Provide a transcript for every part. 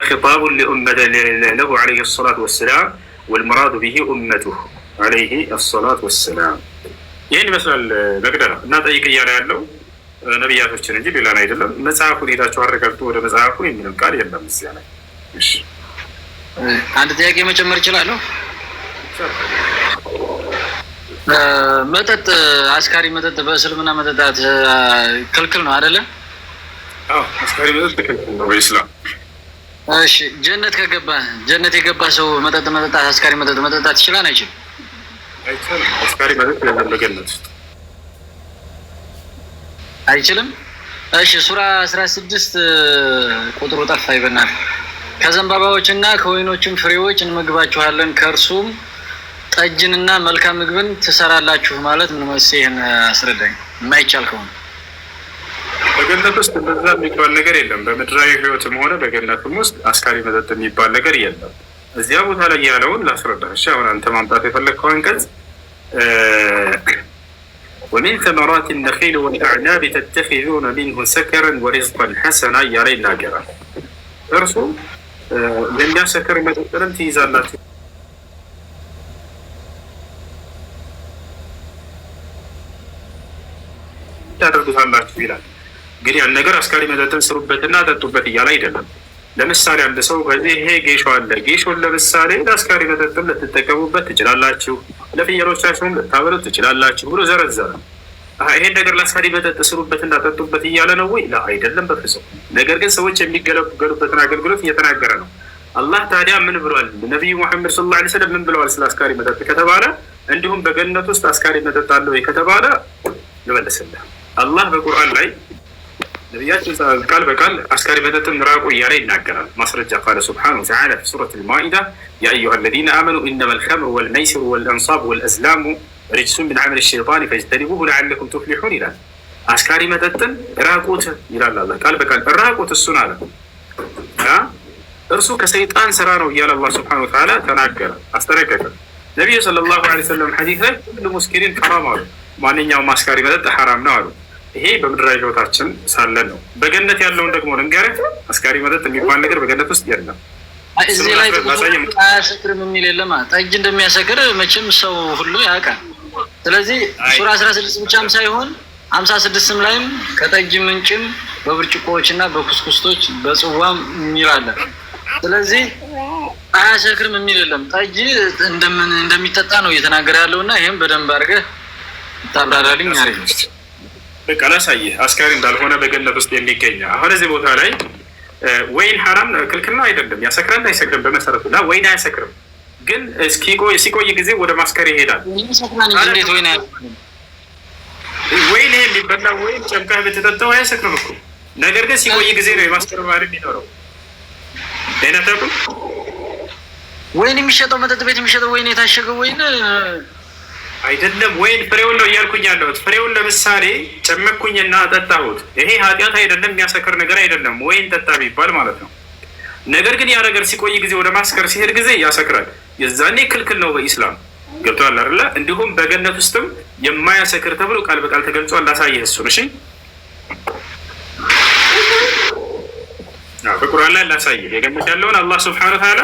خطاب لأمة له عليه الصلاة والسلام والمراد به أمته عليه الصلاة والسلام يعني مثلا نقدر نطيق እያለ ያለው ነብያቶችን እንጂ ሌላን አይደለም። መጽሐፉን ሄዳችሁ አረጋግጡ ወደ መጽሐፉ የሚለው ቃል የለም እዚያ ላይ። እሺ አንድ ጥያቄ መጨመር እችላለሁ? መጠጥ አስካሪ መጠጥ በእስልምና መጠጣት ክልክል ነው አይደለ? አዎ አስካሪ መጠጥ ክልክል ነው በእስላም። እሺ ጀነት የገባ ሰው መጠጥ መጠጣት አስካሪ መጠጥ መጠጣት ይችላል አይችልም? አይችልም። አስካሪ መጠጥ በገነት አይችልም። እሺ ሱራ 16 ቁጥሩ ጠፋኝ በእናትህ። ከዘንባባዎችና ከወይኖችም ፍሬዎች እንመግባችኋለን ከእርሱም ጠጅንና መልካም ምግብን ትሰራላችሁ ማለት ምን ማለት ይሄን አስረዳኝ። የማይቻል ከሆነ በገነት ውስጥ እንደዛ የሚባል ነገር የለም። በምድራዊ ህይወትም ሆነ በገነትም ውስጥ አስካሪ መጠጥ የሚባል ነገር የለም። እዚያ ቦታ ላይ ያለውን ላስረዳህ። እሺ አሁን አንተ ማምጣት የፈለግከው አንቀጽ ومن ثمرات النخيل والأعناب تتخذون منه سكرا ورزقا حسنا እያለ ይናገራል። እርሱ የሚያሰክር መጠጥንም ትይዛላችሁ ታደርጉታላችሁ ይላል። ግን ያን ነገር አስካሪ መጠጥን ስሩበትና ጠጡበት እያለ አይደለም። ለምሳሌ አንድ ሰው በዚህ ይሄ ጌሾ አለ፣ ጌሾን ለምሳሌ ለአስካሪ መጠጥም ልትጠቀሙበት ትችላላችሁ፣ ለፍየሎቻችሁም ልታበሉት ትችላላችሁ ብሎ ዘረዘረ። ይሄን ነገር ለአስካሪ መጠጥ ስሩበትና ጠጡበት እያለ ነው ወይ? አይደለም በፍጹም። ነገር ግን ሰዎች የሚገለገሉበትን አገልግሎት እየተናገረ ነው። አላህ ታዲያ ምን ብሏል? ነቢዩ ሙሐመድ ሰለላሁ ዐለይሂ ወሰለም ምን ብለዋል ስለ አስካሪ መጠጥ ከተባለ፣ እንዲሁም በገነት ውስጥ አስካሪ መጠጥ አለ ወይ ከተባለ ልመልስልህ። አላህ በቁርአን ላይ ነቢያችን ቃል በቃል አስካሪ መጠጥን ራቁ እያለ ይናገራል። ማስረጃ ቃለ ሱብሓነሁ ወተዓላ ፊ ሱረት አልማኢዳ ያ አዩሃ አለዚነ አመኑ ኢነማ አልኸምሩ ወልመይሲሩ ወልአንሳቡ ወልአዝላሙ ሪጅሱን ሚን ዐመሊ ሸይጣን ፈጅተኒቡሁ ለዐለኩም ቱፍሊሑን ይላል። አስካሪ መጠጥን ራቁት ይላል አላህ ቃል በቃል ራቁት እሱን አለ። እርሱ ከሰይጣን ስራ ነው እያለ አላህ ሱብሓነሁ ወተዓላ ተናገረ፣ አስጠነቀቀ። ነቢዩ ሰለላሁ ዐለይሂ ወሰለም ሐዲስ ላይ ሁሉ ሙስኪሪን ሐራም አሉ፣ ማንኛውም አስካሪ መጠጥ ሐራም ነው አሉ። ይሄ በምድራዊ ህይወታችን ሳለን ነው። በገነት ያለውን ደግሞ ልንገርህ፣ አስካሪ መጠጥ የሚባል ነገር በገነት ውስጥ የለም። እዚህ ላይ አያሰክርም የሚል የለም። ጠጅ እንደሚያሰክር መቼም ሰው ሁሉ ያውቃል። ስለዚህ ሱራ 16 ብቻም ሳይሆን 56ም ላይም ከጠጅ ምንጭም በብርጭቆዎችና በኩስኩስቶች በጽዋም የሚላለ። ስለዚህ አያሰክርም የሚል የለም። ጠጅ እንደሚጠጣ ነው እየተናገረ ያለውና ይሄን በደንብ አድርገህ ታብራራልኝ። አሪፍ በቃ ላሳይህ አስካሪ እንዳልሆነ በገነት ውስጥ የሚገኝ። አሁን እዚህ ቦታ ላይ ወይን ሐራም ክልክል ነው አይደለም፣ ያሰክራል አይሰክርም? በመሰረቱ ላ ወይን አያሰክርም፣ ግን ሲቆይ ጊዜ ወደ ማስከር ይሄዳል። እንዴት ወይን ወይን ይሄ የሚበላ ወይን ጨምቀህ ብትጠጣው አያሰክርም እኮ። ነገር ግን ሲቆይ ጊዜ ነው የማስከር ባህሪ የሚኖረው። አይነታቁ ወይን የሚሸጠው መጠጥ ቤት የሚሸጠው ወይን የታሸገው ወይን አይደለም። ወይን ፍሬውን ነው እያልኩኝ ያለሁት። ፍሬውን ለምሳሌ ጨመኩኝና ጠጣሁት፣ ይሄ ኃጢአት አይደለም፣ የሚያሰክር ነገር አይደለም። ወይን ጠጣ ቢባል ማለት ነው። ነገር ግን ያ ነገር ሲቆይ ጊዜ ወደ ማስከር ሲሄድ ጊዜ ያሰክራል። የዛኔ ክልክል ነው በኢስላም። ገብቶሃል አይደለ? እንዲሁም በገነት ውስጥም የማያሰክር ተብሎ ቃል በቃል ተገልጿል። ላሳየህ እሱን። እሺ በቁርአን ላይ ላሳየህ። የገነት ያለውን አላህ ሱብሓነሁ ወተዓላ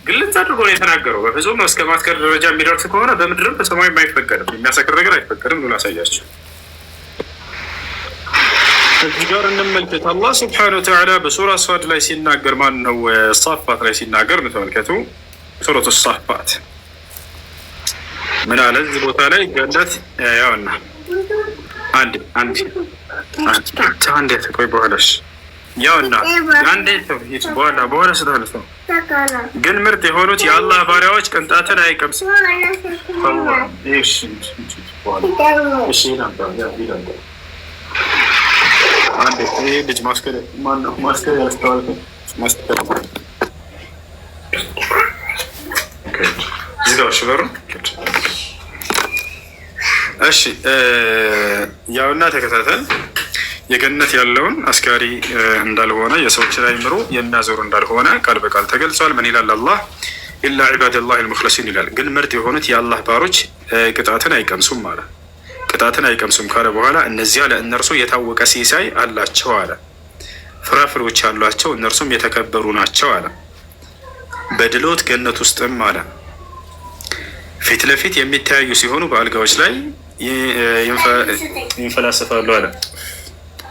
ግልጽ አድርጎ ነው የተናገረው። በፍጹም እስከ ማስከር ደረጃ የሚደርስ ከሆነ በምድርም በሰማይም አይፈቀድም፣ የሚያሰክር ነገር አይፈቀድም ብሎ ላሳያቸው። እዚህ ጋር እንመልከት። አላህ ሱብሓነሁ ወተዓላ በሱራ ሷድ ላይ ሲናገር ማን ነው? ሳፋት ላይ ሲናገር ተመልከቱ። ሱረቱ ሳፋት ምን አለ? እዚህ ቦታ ላይ ገነት ያውና አንድ ቆይ በኋላሽ ያውና አንዴ ተውሂድ በኋላ ስታለፍ ነው። ግን ምርጥ የሆኑት የአላህ ባሪያዎች ቅንጣትን አይቀምሱም። ይህ ልጅ ማስከር ያስተዋል ዝጋዎች በሩ። እሺ ያውና ተከታተል። የገነት ያለውን አስካሪ እንዳልሆነ የሰዎችን አእምሮ የሚያዞር እንዳልሆነ ቃል በቃል ተገልጿል። ምን ይላል አላህ? ኢላ ዒባደላህ አልሙኽለሲን ይላል። ግን ምርጥ የሆኑት የአላህ ባሮች ቅጣትን አይቀምሱም አለ። ቅጣትን አይቀምሱም ካለ በኋላ እነዚያ ለእነርሱ የታወቀ ሲሳይ አላቸው አለ። ፍራፍሬዎች አሏቸው፣ እነርሱም የተከበሩ ናቸው አለ። በድሎት ገነት ውስጥም አለ ፊት ለፊት የሚተያዩ ሲሆኑ በአልጋዎች ላይ ይንፈላሰፋሉ አለ።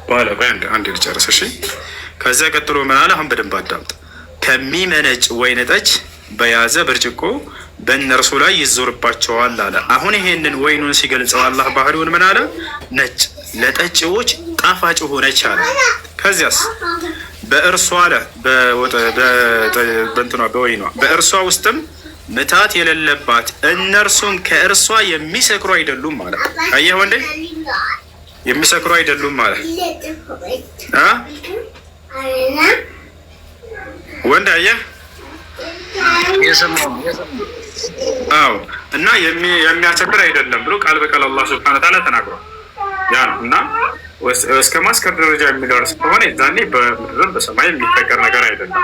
በኋላ ቆይ አንድ ልጨርስ እሺ። ከዚያ ቀጥሎ ምን አለ? አሁን በደንብ አዳምጥ። ከሚመነጭ ወይን ጠጅ በያዘ ብርጭቆ በእነርሱ ላይ ይዞርባቸዋል አለ። አሁን ይሄንን ወይኑን ሲገልጸው አላህ ባህሪውን ምን አለ? ነጭ ለጠጪዎች ጣፋጭ ሆነች አለ። ከዚያስ በእርሷ አለ በእንትኗ በወይኗ በእርሷ ውስጥም ምታት የሌለባት እነርሱም ከእርሷ የሚሰክሩ አይደሉም ማለት። አየህ ወንዴ የሚሰክሩ አይደሉም ማለት ወንድ አየህ? አዎ። እና የሚያሰክር አይደለም ብሎ ቃል በቃል አላህ ሱብሓነሁ ወተዓላ ተናግሯል። ያ ነው። እና እስከ ማስከር ደረጃ የሚደርስ ከሆነ ዛኔ በምድርም በሰማይ የሚፈቀር ነገር አይደለም።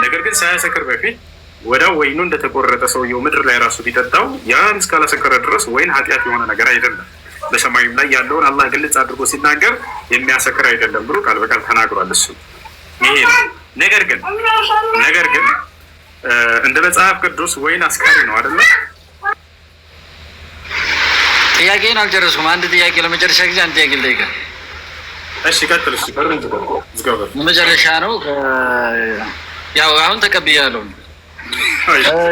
ነገር ግን ሳያሰክር በፊት ወዲያው ወይኑ እንደተቆረጠ ሰውየው ምድር ላይ ራሱ ቢጠጣው ያን እስካላሰከረ ድረስ ወይን ኃጢአት የሆነ ነገር አይደለም። በሰማይም ላይ ያለውን አላህ ግልጽ አድርጎ ሲናገር የሚያሰክር አይደለም ብሎ ቃል በቃል ተናግሯል። እሱ ይሄ ነው። ነገር ግን እንደ መጽሐፍ ቅዱስ ወይን አስካሪ ነው አይደለ? ጥያቄን አልጨረስኩም። አንድ ጥያቄ ለመጨረሻ ጊዜ አንድ ጥያቄ ልጠይቅ። እሺ ቀጥል። እሺ መጨረሻ ነው። ያው አሁን ተቀብያለሁ።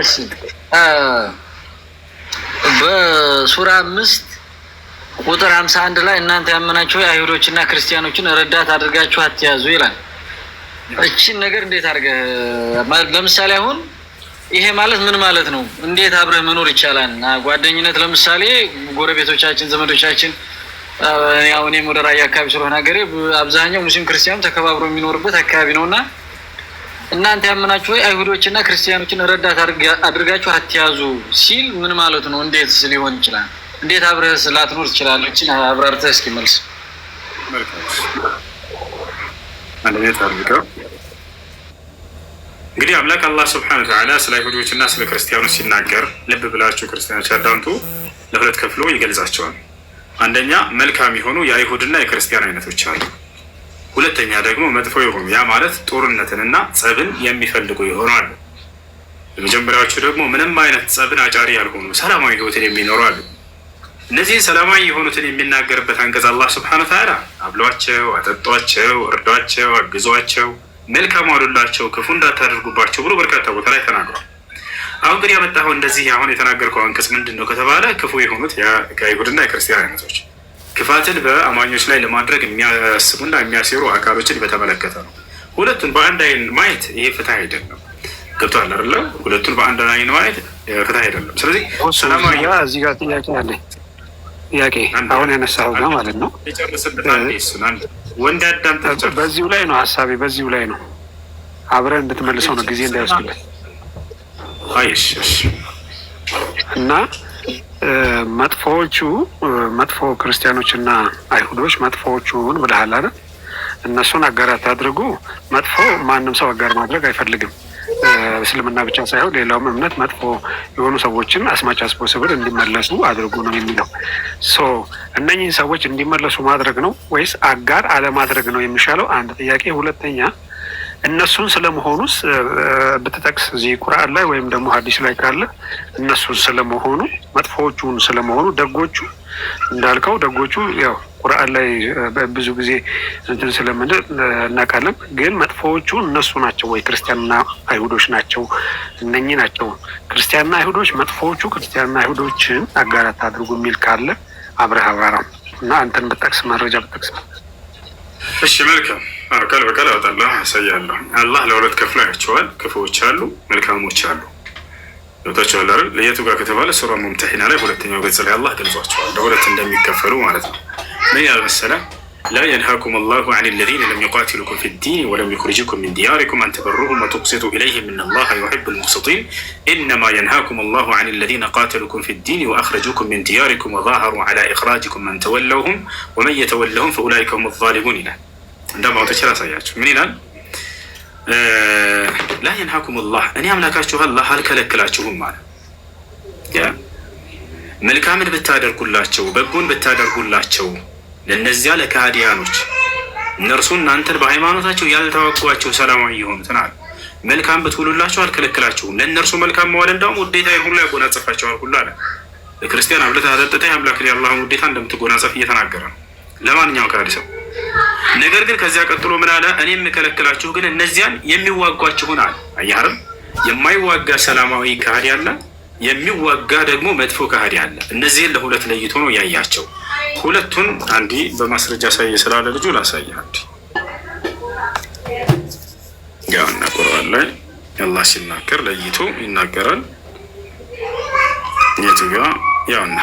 እሺ በሱራ 5 ቁጥር 51 ላይ እናንተ ያመናችሁ አይሁዶችና ክርስቲያኖችን ረዳት አድርጋችሁ አትያዙ ይላል። እቺን ነገር እንዴት አድርገህ ለምሳሌ አሁን ይሄ ማለት ምን ማለት ነው? እንዴት አብረህ መኖር ይቻላል? ጓደኝነት ለምሳሌ ጎረቤቶቻችን፣ ዘመዶቻችን ያው እኔም ወደ ራያ አካባቢ ስለሆነ ሀገሬ አብዛኛው ሙስሊም ክርስቲያኑ ተከባብሮ የሚኖርበት አካባቢ ነውና እናንተ ያመናችሁ አይሁዶችና ክርስቲያኖችን ረዳት አድርጋችሁ አትያዙ ሲል ምን ማለት ነው? እንዴት ሊሆን ይችላል? እንዴት አብረህ ላትኖር ትችላለህ? እቺን አብራርተህ እስኪ መልስ። እንግዲህ አምላክ አላህ ሱብሓነሁ ወተዓላ ስለ አይሁዶችና ስለ ክርስቲያኖች ሲናገር ልብ ብላችሁ ክርስቲያኖች አዳምጡ፣ ለሁለት ከፍሎ ይገልጻቸዋል። አንደኛ መልካም የሆኑ የአይሁድና የክርስቲያን አይነቶች አሉ። ሁለተኛ ደግሞ መጥፎ የሆኑ ያ ማለት ጦርነትንና ጸብን የሚፈልጉ ይሆናሉ። የመጀመሪያዎቹ ደግሞ ምንም አይነት ጸብን አጫሪ ያልሆኑ ሰላማዊ ህይወትን የሚኖሩ አሉ። እነዚህ ሰላማዊ የሆኑትን የሚናገርበት አንቀጽ አላህ ሱብሓነሁ ወተዓላ አብሏቸው፣ አጠጧቸው፣ እርዷቸው፣ አግዟቸው፣ መልካም አሉላቸው፣ ክፉ እንዳታደርጉባቸው ብሎ በርካታ ቦታ ላይ ተናግሯል። አሁን ግን ያመጣኸው እንደዚህ አሁን የተናገርከው አንቀጽ ምንድን ነው ከተባለ ክፉ የሆኑት ከአይሁድና የክርስቲያን አይነቶች ክፋትን በአማኞች ላይ ለማድረግ የሚያስቡና የሚያሴሩ አካሎችን በተመለከተ ነው። ሁለቱን በአንድ አይን ማየት ይሄ ፍትህ አይደለም። ገብቶሃል አይደለ? ሁለቱን በአንድ አይን ማየት ፍትህ አይደለም። ስለዚህ ሰላማዊ እዚህ ጋር ጥያቄ አለ። ጥያቄ አሁን ያነሳው ጋር ማለት ነው። ወንድ አዳም በዚሁ ላይ ነው ሀሳቤ፣ በዚሁ ላይ ነው። አብረን እንድትመልሰው ነው ጊዜ እንዳይወስድልን። አይሽ እና መጥፎ ክርስቲያኖችና አይሁዶች መጥፎዎቹን ብለሃል አይደል? እነሱን አጋራት አድርጉ። መጥፎ ማንም ሰው አጋር ማድረግ አይፈልግም። እስልምና ብቻ ሳይሆን ሌላውም እምነት መጥፎ የሆኑ ሰዎችን አስማች አስፖስብል እንዲመለሱ አድርጉ ነው የሚለው። እነኚህን ሰዎች እንዲመለሱ ማድረግ ነው ወይስ አጋር አለማድረግ ነው የሚሻለው? አንድ ጥያቄ። ሁለተኛ እነሱን ስለመሆኑስ ብትጠቅስ እዚህ ቁርአን ላይ ወይም ደግሞ ሀዲስ ላይ ካለ እነሱን ስለመሆኑ መጥፎዎቹን ስለመሆኑ ደጎቹ እንዳልከው ደጎቹ ያው ቁርአን ላይ ብዙ ጊዜ እንትን ስለምንል እናውቃለን። ግን መጥፎዎቹ እነሱ ናቸው ወይ ክርስቲያንና አይሁዶች ናቸው? እነኚህ ናቸው ክርስቲያንና አይሁዶች። መጥፎዎቹ ክርስቲያንና አይሁዶችን አጋራት አድርጉ የሚል ካለ አብረህ አብራራ እና አንተን ብጠቅስ መረጃ ብጠቅስ። እሺ መልካም ቃል በቃል አወጣለሁ፣ አሳያለሁ። አላህ ለሁለት ከፍሎ ያቸዋል። ክፉዎች አሉ፣ መልካሞች አሉ። ገብታችኋል አይደል? ለየቱ ጋር ከተባለ ሱራ ሙምተሒና ላይ ሁለተኛው ገጽ ላይ አላህ ገልጿቸዋል ለሁለት እንደሚከፈሉ ማለት ነው። ምን ያህል መሰለህ? ላ የንሃኩም አላሁ አን ለዚነ ለም ዩቃቲሉኩም ፊ ዲን ወለም ዩኽሪጁኩም ሚን ዲያሪኩም አን ተበሩሁም ወቱቅሲጡ ኢለይሂም ኢነ አላህ ዩሒቡል ሙቅሲጢን ኢነማ የንሃኩም አላሁ አን ለዚነ ቃተሉኩም ፊ ዲን ወአኽረጁኩም ሚን ዲያሪኩም ወዛሀሩ ዐላ ኢኽራጅኩም መን ተወለውሁም ወመን የተወለሁም ፈኡላኢከ ሁሙ ዛሊሙን ይላል። እንደማውጣት ላሳያችሁ። ምን ይላል? ላ የንሃኩም አላህ እኔ አምላካችሁ አላህ አልከለክላችሁም ማለት መልካምን ብታደርጉላቸው በጎን ብታደርጉላቸው ለነዚያ ለካህዲያኖች እነርሱ እናንተን በሃይማኖታቸው ያልተዋጓቸው ሰላማዊ የሆኑትን አለ መልካም ብትውሉላቸው አልከለክላችሁም። ለእነርሱ መልካም መዋል እንደውም ውዴታ ሁሉ ያጎናጽፋቸዋል ሁሉ አለ። ለክርስቲያን አብልተህ አጠጥተህ አምላክን የአላህን ውዴታ እንደምትጎናጸፍ እየተናገረ ነው ለማንኛውም ከሃዲ ሰው። ነገር ግን ከዚያ ቀጥሎ ምን አለ? እኔ የምከለክላችሁ ግን እነዚያን የሚዋጓችሁን አለ። አያርም የማይዋጋ ሰላማዊ ከሃዲ አለ፣ የሚዋጋ ደግሞ መጥፎ ከሃዲ አለ። እነዚህን ለሁለት ለይቶ ነው ያያቸው። ሁለቱን አንዲ በማስረጃ ሳየ ስላለ ልጁ ላሳየ አንዲ ያውና ቁርአን ላይ አላህ ሲናገር ለይቶ ይናገራል። የትጋ ያውና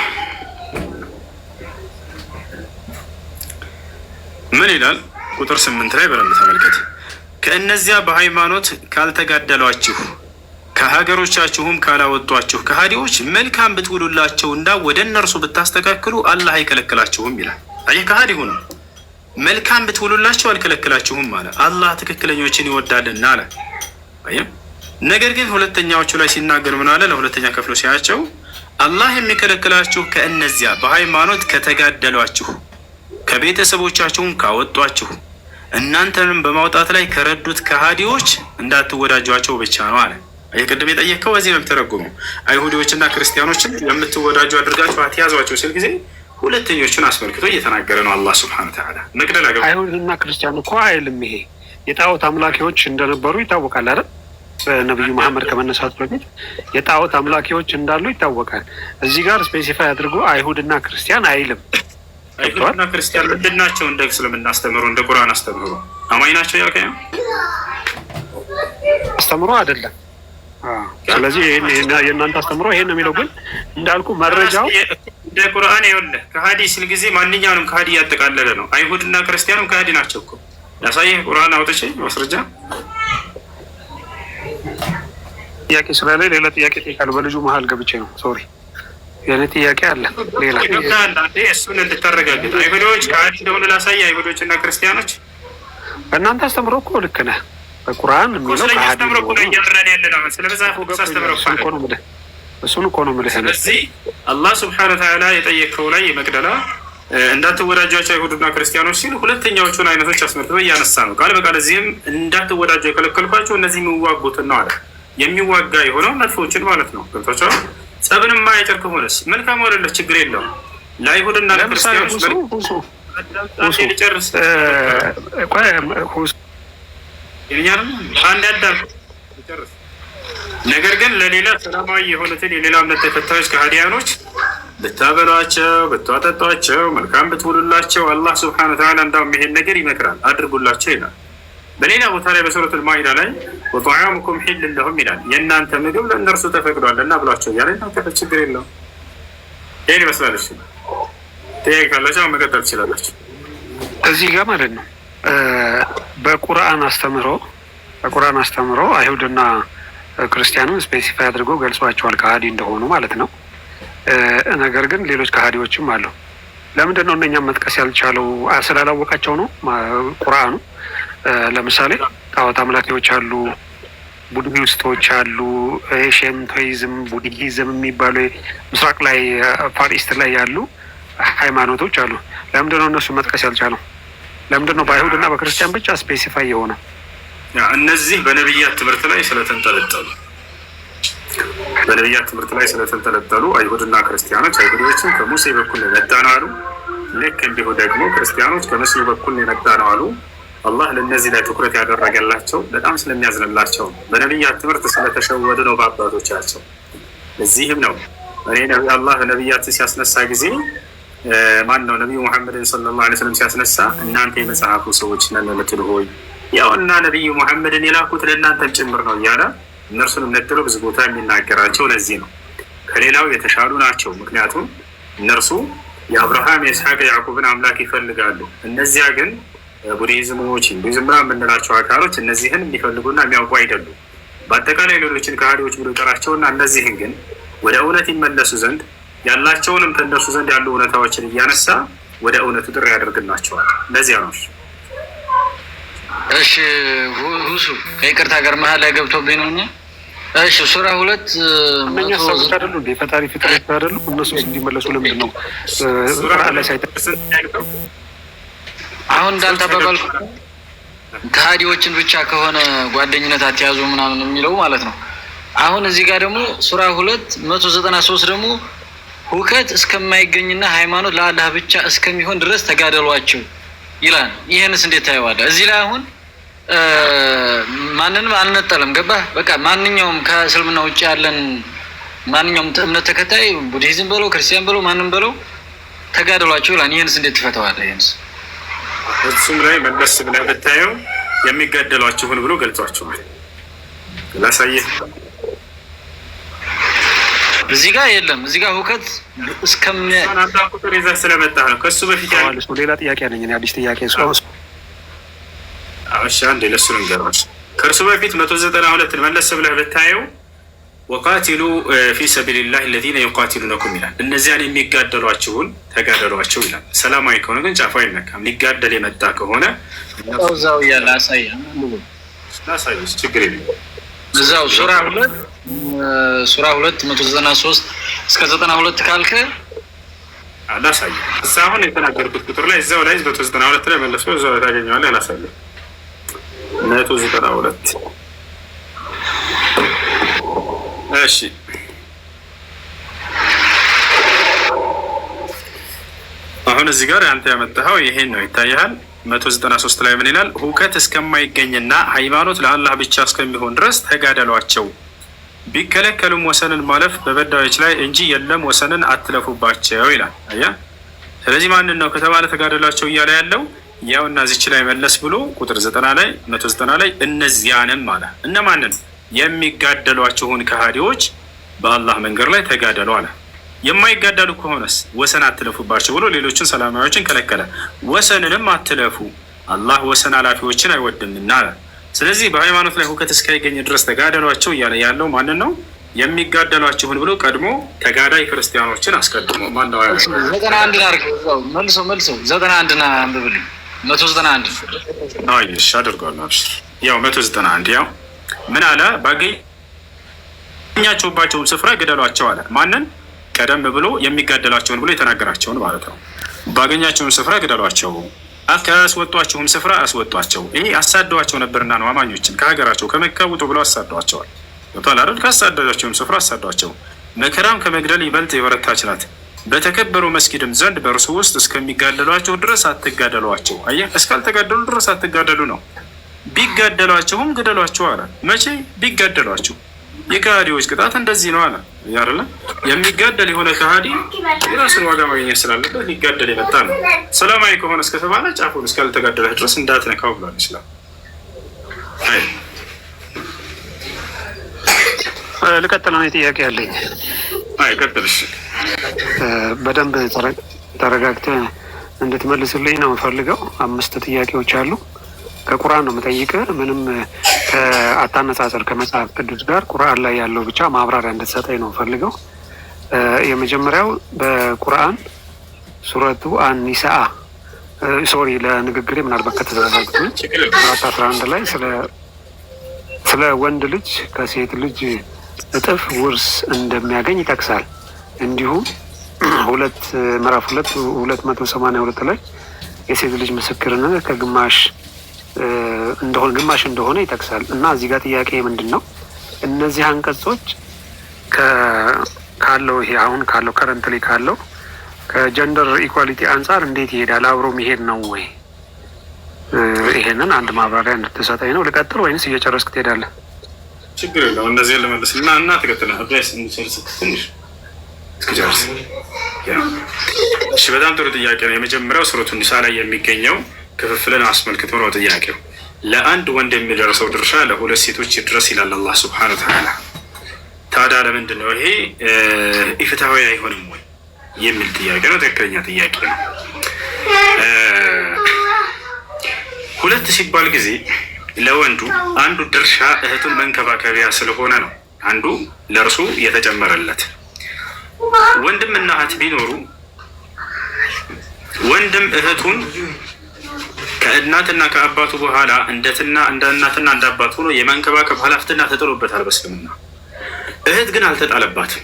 ምን ይላል? ቁጥር 8 ላይ በደንብ ተመልከት። ከእነዚያ በሃይማኖት ካልተጋደሏችሁ ከሀገሮቻችሁም ካላወጧችሁ ከሃዲዎች መልካም ብትውሉላቸው እና ወደ እነርሱ ብታስተካክሉ አላህ አይከለክላችሁም ይላል። አየህ ከሃዲ ሆኖ መልካም ብትውሉላቸው አልከለክላችሁም አለ። አላህ ትክክለኞችን ይወዳልና አለ። አየህ ነገር ግን ሁለተኛዎቹ ላይ ሲናገር ምን አለ? ለሁለተኛ ከፍሎ ሲያቸው አላህ የሚከለክላችሁ ከእነዚያ በሃይማኖት ከተጋደሏችሁ ከቤተሰቦቻችሁም ካወጧችሁ እናንተንም በማውጣት ላይ ከረዱት ከሃዲዎች እንዳትወዳጇቸው ብቻ ነው አለ። የቅድም የጠየቀው በዚህ ነው ተረጉመው አይሁዶችና ክርስቲያኖችን የምትወዳጁ አድርጋችሁ አትያዟቸው ሲል ጊዜ ሁለተኞቹን አስመልክቶ እየተናገረ ነው አላህ ሱብሓነሁ ወተዓላ። መቅደላ አይሁድና ክርስቲያን እኮ አይልም። ይሄ የጣዖት አምላኪዎች እንደነበሩ ይታወቃል አይደል? በነብዩ መሐመድ ከመነሳቱ በፊት የጣዖት አምላኪዎች እንዳሉ ይታወቃል። እዚህ ጋር ስፔሲፋይ አድርጎ አይሁድና ክርስቲያን አይልም። አይሁድና ክርስቲያን ምንድን ናቸው? እንደ እስልምና አስተምሮ እንደ ቁርአን አስተምሮ አማኝ ናቸው ያልከኝ አስተምሮ አይደለም። ስለዚህ የእናንተ አስተምሮ ይሄን ነው የሚለው። ግን እንዳልኩ መረጃው እንደ ቁርአን ይኸውልህ ከሃዲ ሲል ጊዜ ማንኛውንም ከሃዲ ያጠቃለለ ነው። አይሁድና ክርስቲያንም ከሃዲ ናቸው እኮ ያሳየህ ቁርአን አውጥቼ ማስረጃ ጥያቄ ስላለ ሌላ ጥያቄ ጠይቃለሁ። በልጁ መሀል ገብቼ ነው ሶሪ። የኔ ጥያቄ አለ ሌላ እሱን እንድታረጋግጥ አይሁዶች ከሃዲ እንደሆነ ላሳይ። አይሁዶችና ክርስቲያኖች በእናንተ አስተምሮ እኮ ልክ ነህ። በቁርአን የሚለው አስተምሮ እኮ ነው እያወራን ያለ ነው። ስለመጽሐፉ ቅዱስ አስተምሮ እሱን እኮ ነው የምልህ። ስለዚህ አላህ ሱብሓነሁ ወተዓላ የጠየቀው ላይ መቅደላ እንዳትወዳጇቸው አይሁድና ክርስቲያኖች ሲል ሁለተኛዎቹን አይነቶች አስመልክቶ እያነሳ ነው ቃል በቃል። እዚህም እንዳትወዳጁ የከለከልኳቸው እነዚህ የሚዋጉትን ነው አለ። የሚዋጋ የሆነው መጥፎችን ማለት ነው። ገብቷቸዋል። ጸብንም ማይጨር ከሆነስ መልካም ወለለ ችግር የለውም። ለአይሁድና ለክርስቲያኖች ጨርስ ነገር ግን ለሌላ ሰላማዊ የሆኑትን የሌላ እምነት ተከታዮች ከሃዲያኖች ብታበሏቸው፣ ብታጠጧቸው፣ መልካም ብትውሉላቸው አላህ ሱብሓነሁ ወተዓላ እንዳውም ይሄን ነገር ይመክራል፣ አድርጉላቸው ይላል። በሌላ ቦታ ላይ በሱረቱል ማኢዳ ላይ ወጠዓሙኩም ሒሉን ለሁም ይላል። የእናንተ ምግብ ለእነርሱ ተፈቅዷል እና ብሏቸው እያለ እናንተ ችግር የለውም። ይህን ይመስላል። እሺ ጥያቄ ካላቸው መቀጠል ትችላላችሁ። እዚህ ጋር ማለት ነው በቁርአን አስተምሮ አይሁድና ክርስቲያንን ስፔሲፋይ አድርጎ ገልጿቸዋል ከሃዲ እንደሆኑ ማለት ነው። ነገር ግን ሌሎች ከሃዲዎችም አሉ። ለምንድን ነው እነኛም መጥቀስ ያልቻለው? ስላላወቃቸው ነው ቁርአኑ። ለምሳሌ ጣዖት አምላኪዎች አሉ፣ ቡድሂስቶች አሉ፣ ሼንቶይዝም ቡድሂዝም የሚባሉ ምስራቅ ላይ ፋር ኢስት ላይ ያሉ ሃይማኖቶች አሉ። ለምንድን ነው እነሱ መጥቀስ ያልቻለው? ለምንድን ነው በአይሁድና በክርስቲያን ብቻ ስፔሲፋይ የሆነው? እነዚህ በነቢያት ትምህርት ላይ ስለተንጠለጠሉ አይሁድና ክርስቲያኖች አይሁዶችን ከሙሴ በኩል የመጣ ነው አሉ። ልክ እንዲሁ ደግሞ ክርስቲያኖች ከመሲሁ በኩል የመጣ ነው አሉ። አላህ ለእነዚህ ላይ ትኩረት ያደረገላቸው በጣም ስለሚያዝንላቸው በነቢያት ትምህርት ስለተሸወዱ ነው በአባቶቻቸው። እዚህም ነው አላህ ነቢያትን ሲያስነሳ ጊዜ ማን ነው ነቢዩ ሙሐመድን ሰለላሁ ዐለይሂ ወሰለም ሲያስነሳ እናንተ የመጽሐፉ ሰዎች ነን የምትሉ ሆይ ያው እና ነቢዩ ሙሐመድን የላኩት ለእናንተም ጭምር ነው እያለ እነርሱንም ነጥሎ ብዙ ቦታ የሚናገራቸው ለዚህ ነው። ከሌላው የተሻሉ ናቸው። ምክንያቱም እነርሱ የአብርሃም የኢስሐቅ የያዕቁብን አምላክ ይፈልጋሉ። እነዚያ ግን ቡድሂዝሞች፣ ሂንዱይዝም የምንላቸው አካሎች እነዚህን የሚፈልጉና የሚያውቁ አይደሉም። በአጠቃላይ ሌሎችን ከሃዲዎች ብሎ ይጠራቸውና እነዚህን ግን ወደ እውነት ይመለሱ ዘንድ ያላቸውንም ከእነርሱ ዘንድ ያሉ እውነታዎችን እያነሳ ወደ እውነቱ ጥሪ ያደርግላቸዋል። ለዚያ ነው። እሺ ሁሱ ከይቅርታ ጋር መሀል ላይ ገብቶብኝ ነው። እሺ ሱራ 2 እነኛ ሰዎች አይደሉ እንዴ? ፈጣሪ ፍጥረት አይደሉ? እነሱ እንዲመለሱ ለምንድን ነው ሱራ ላይ ሳይጠቅስ አሁን እንዳልተባባል ከሃዲዎችን ብቻ ከሆነ ጓደኝነት አትያዙ ምናምን የሚለው ማለት ነው። አሁን እዚህ ጋር ደግሞ ሱራ 293 ደግሞ ሁከት እስከማይገኝና ሃይማኖት ለአላህ ብቻ እስከሚሆን ድረስ ተጋደሏቸው ይላል። ይሄንስ እንዴት ታየዋለህ? እዚህ ላይ አሁን ማንንም አልነጠለም። ገባህ? በቃ ማንኛውም ከእስልምና ውጭ ያለን ማንኛውም እምነት ተከታይ ቡድሂዝም በለው ክርስቲያን በለው ማንም በለው ተጋደሏቸው ይላል። ይሄንስ እንዴት ትፈታዋለህ? ይሄንስ እሱም ላይ መለስ ብለህ ብታየው የሚጋደሏችሁን ብሎ ገልጿቸዋል። ላሳየህ እዚህ ጋር የለም። እዚህ ጋር ሁከት እስከሚያናዳ ቁጥር ይዘህ ስለመጣህ ነው። ከሱ በፊት ያለው ሌላ ጥያቄ አለኝ። አዲስ ጥያቄ እሺ፣ አንዴ ለሱ ልንገርህ። ከእርሱ በፊት 192 መለስ ብለህ ብታየው ወቃቲሉ ፊ ሰቢልላህ الذين يقاتلونكم ይላል። እነዚያን የሚጋደሏችሁን ተጋደሏቸው ይላል። ሰላማዊ ከሆነ ግን ጫፉ አይነካም። ሊጋደል የመጣ ከሆነ እዛው ያለ ላሳይ ችግር የለም። እዛው ሱራ 293 እስከ 92 ካልከ ላሳይ። አሁን የተናገርኩት ቁጥር ላይ እዛው ላይ 192 ላይ መለስ ነው። እዛው ታገኘዋለህ። ላሳይ 192 እሺ አሁን እዚህ ጋር አንተ ያመጣኸው ይሄን ነው ይታያል። 193 ላይ ምን ይላል? ሁከት እስከማይገኝና ሃይማኖት ለአላህ ብቻ እስከሚሆን ድረስ ተጋደሏቸው። ቢከለከሉም ወሰንን ማለፍ በበዳዮች ላይ እንጂ የለም ወሰንን አትለፉባቸው ይላል። አያ ስለዚህ ማንን ነው ከተባለ ተጋደሏቸው እያለ ያለው ያው እና እዚች ላይ መለስ ብሎ ቁጥር 90 ላይ 190 ላይ እነዚያንም አለ። እነማንን? የሚጋደሏችሁን ከሃዲዎች በአላህ መንገድ ላይ ተጋደሉ አለ። የማይጋደሉ ከሆነስ ወሰን አትለፉባቸው ብሎ ሌሎችን ሰላማዊዎችን ከለከለ። ወሰንንም አትለፉ አላህ ወሰን አላፊዎችን አይወድምና አለ። ስለዚህ በሃይማኖት ላይ ሁከት እስካይገኝ ድረስ ተጋደሏቸው እያለ ያለው ማንን ነው? የሚጋደሏችሁን ብሎ ቀድሞ ተጋዳይ ክርስቲያኖችን አስቀድሞ ማነው? 91 አድርገው መልሶ 91 ና አንብብልኝ። 191 አይሽ አድርጓለሁ። ያው 191 ያው ምን አለ? ባገኛችሁባቸውን ስፍራ ግደሏቸው አለ። ማንን? ቀደም ብሎ የሚጋደሏቸውን ብሎ የተናገራቸውን ማለት ነው። ባገኛቸውን ስፍራ ግደሏቸው፣ ካስወጧቸውም ስፍራ አስወጧቸው። ይሄ አሳደዋቸው ነበርና ነው። አማኞችን ከሀገራቸው ከመካ ውጡ ብሎ አሳደዋቸዋል። ቶል አይደል? ካሳደዷቸውም ስፍራ አሳደዋቸው። መከራም ከመግደል ይበልጥ የበረታች ናት። በተከበረው መስጊድም ዘንድ በእርሱ ውስጥ እስከሚጋደሏቸው ድረስ አትጋደሏቸው። አየህ፣ እስካልተጋደሉ ድረስ አትጋደሉ ነው። ቢጋደሏቸውም ግደሏቸው አለ። መቼ? ቢጋደሏቸው። የከሃዲዎች ቅጣት እንደዚህ ነው አለ ያረለ። የሚጋደል የሆነ ከሃዲ የራሱን ዋጋ ማግኘት ስላለበት ሊጋደል የመጣ ነው። ሰላማዊ ከሆነ እስከተባለ ጫፉን እስካልተጋደለ ድረስ እንዳትነካው ብሏል ይችላል። ልቀጥል ነው ጥያቄ ያለኝ። ቀጥልሽ። በደንብ ተረጋግተህ እንድትመልስልኝ ነው የምፈልገው። 5 ጥያቄዎች አሉ። ከቁርአን ነው የምጠይቅህ። ምንም አታነጻጸር ከመጽሐፍ ቅዱስ ጋር። ቁርአን ላይ ያለው ብቻ ማብራሪያ እንድትሰጠኝ ነው የምፈልገው። የመጀመሪያው በቁርአን ሱረቱ አኒሳአ ሶሪ ለንግግሬ ምናልባት ከተዘጋግቱ 11 ላይ ስለ ወንድ ልጅ ከሴት ልጅ እጥፍ ውርስ እንደሚያገኝ ይጠቅሳል። እንዲሁም ምዕራፍ 282 ላይ የሴት ልጅ ምስክርነት ከግማሽ እንደሆነ ይጠቅሳል። እና እዚህ ጋር ጥያቄ ምንድን ነው? እነዚህ አንቀጾች ካለው ይሄ አሁን ካለው ከረንትሊ ካለው ከጀንደር ኢኳሊቲ አንጻር እንዴት ይሄዳል? አብሮ መሄድ ነው ወይ? ይሄንን አንድ ማብራሪያ እንድትሰጠኝ ነው። ልቀጥል ወይንስ እየጨረስክ ትሄዳለህ? ችግር የለውም። እነዚህ ለመለስ እና ተከተለ አድሬስ እንጨርስ ትንሽ እስከጨርስ። እሺ፣ በጣም ጥሩ ጥያቄ ነው። የመጀመሪያው ሱረቱ ኒሳ ላይ የሚገኘው ክፍፍልን አስመልክቶ ነው ጥያቄው። ለአንድ ወንድ የሚደርሰው ድርሻ ለሁለት ሴቶች ይድረስ ይላል አላህ ሱብሓነሁ ወተዓላ። ታዲያ ለምንድን ነው ይሄ ኢፍትሐዊ አይሆንም ወይ የሚል ጥያቄ ነው። ትክክለኛ ጥያቄ ነው። ሁለት ሲባል ጊዜ ለወንዱ አንዱ ድርሻ እህቱን መንከባከቢያ ስለሆነ ነው አንዱ ለእርሱ የተጨመረለት። ወንድምና እህት ቢኖሩ ወንድም እህቱን ከእናትና ከአባቱ በኋላ እንደ እናትና እንደ አባት ሆኖ የመንከባከብ ኃላፊነትና ተጥሎበታል በእስልምና። እህት ግን አልተጣለባትም።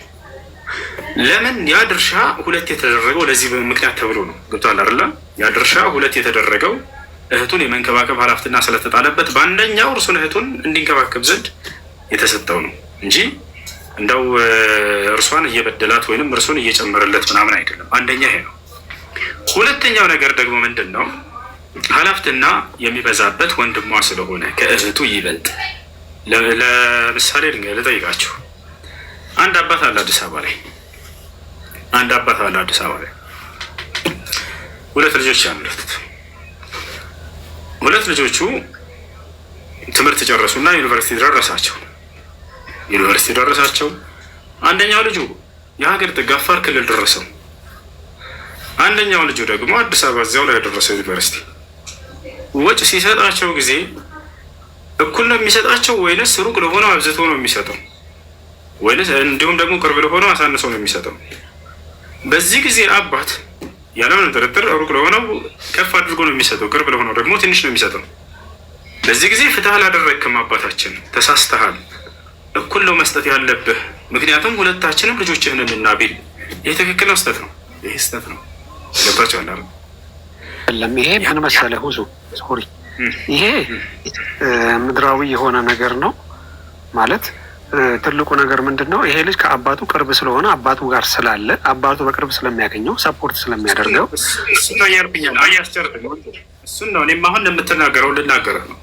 ለምን? ያ ድርሻ ሁለት የተደረገው ለዚህ ምክንያት ተብሎ ነው። ገብቶሃል አይደለ? ያ ድርሻ ሁለት የተደረገው እህቱን የመንከባከብ ኃላፊነትና ስለተጣለበት በአንደኛው እርሱን እህቱን እንዲንከባከብ ዘንድ የተሰጠው ነው እንጂ እንደው እርሷን እየበደላት ወይንም እርሱን እየጨመረለት ምናምን አይደለም። አንደኛ ይሄ ነው። ሁለተኛው ነገር ደግሞ ምንድን ነው? ኃላፊነትና የሚበዛበት ወንድሟ ስለሆነ ከእህቱ ይበልጥ። ለምሳሌ ልጠይቃችሁ። አንድ አባት አለ አዲስ አበባ ላይ። ሁለት ልጆች አሉት። ሁለት ልጆቹ ትምህርት ጨረሱና ዩኒቨርሲቲ ደረሳቸው። አንደኛው ልጁ የሀገር ጥግ አፋር ክልል ደረሰው። አንደኛው ልጁ ደግሞ አዲስ አበባ እዚያው ላይ ደረሰው ዩኒቨርሲቲ። ወጭ ሲሰጣቸው ጊዜ እኩል ነው የሚሰጣቸው ወይንስ ሩቅ ለሆነው አብዝቶ ነው የሚሰጠው? ወይንስ እንዲሁም ደግሞ ቅርብ ለሆነው አሳንሶ ነው የሚሰጠው? በዚህ ጊዜ አባት ያለምንም ጥርጥር ሩቅ ለሆነው ከፍ አድርጎ ነው የሚሰጠው፣ ቅርብ ለሆነው ደግሞ ትንሽ ነው የሚሰጠው። በዚህ ጊዜ ፍትህ አላደረግክም አባታችን፣ ተሳስተሃል፣ እኩል ነው መስጠት ያለብህ፣ ምክንያቱም ሁለታችንም ልጆችህ ነንና ቢል ይህ ትክክል ነው? ስህተት ነው? ይህ ስህተት ነው። ገብታችኋል አይደል? ይሄ ምን መሰለህ ሁዙ ሶሪ፣ ይሄ ምድራዊ የሆነ ነገር ነው ማለት። ትልቁ ነገር ምንድን ነው? ይሄ ልጅ ከአባቱ ቅርብ ስለሆነ አባቱ ጋር ስላለ አባቱ በቅርብ ስለሚያገኘው ሰፖርት ስለሚያደርገው እሱን ነው ያርብኛል። እሱን ነው እኔም አሁን እንደምትናገረው ልናገረው ነው።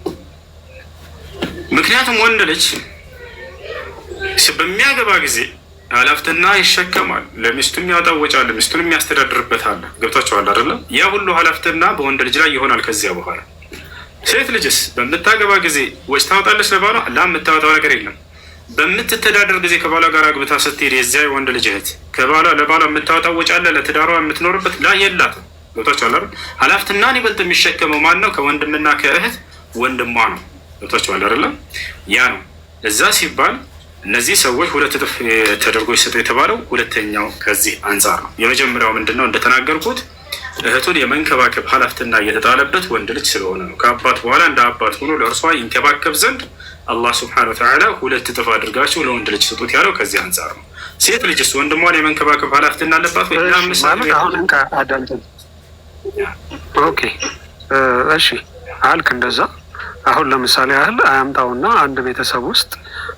ምክንያቱም ወንድ ልጅ በሚያገባ ጊዜ ኃላፊነትና ይሸከማል። ለሚስቱ የሚያወጣው ወጪ አለ፣ ሚስቱን የሚያስተዳድርበት አለ። ገብታችኋል አይደለም? ያ ሁሉ ኃላፊነትና በወንድ ልጅ ላይ ይሆናል። ከዚያ በኋላ ሴት ልጅስ በምታገባ ጊዜ ወጪ ታወጣለች ለባሏ? የምታወጣው ነገር የለም። በምትተዳደር ጊዜ ከባሏ ጋር አግብታ ስትሄድ የዚያ ወንድ ልጅ እህት ለባሏ የምታወጣው ወጪ አለ፣ ለትዳሯ የምትኖርበት የላትም። ገብታችኋል አይደል? ኃላፊነትን ይበልጥ የሚሸከመው ማን ነው? ከወንድምና ከእህት ወንድሟ ነው። ገብታችኋል አይደለም? ያ ነው። እዛ ሲባል እነዚህ ሰዎች ሁለት እጥፍ ተደርጎ ይሰጡ የተባለው ሁለተኛው ከዚህ አንጻር ነው። የመጀመሪያው ምንድን ነው? እንደተናገርኩት እህቱን የመንከባከብ ኃላፊነትና እየተጣለበት ወንድ ልጅ ስለሆነ ነው። ከአባት በኋላ እንደ አባት ሆኖ ለእርሷ ይንከባከብ ዘንድ አላህ ስብሐነሁ ወተዓላ ሁለት እጥፍ አድርጋችሁ ለወንድ ልጅ ስጡት ያለው ከዚህ አንጻር ነው። ሴት ልጅስ ወንድሟን የመንከባከብ ኃላፊነትና አለባት ወይ? ኦኬ እሺ አልክ እንደዛ። አሁን ለምሳሌ ያህል አያምጣውና አንድ ቤተሰብ ውስጥ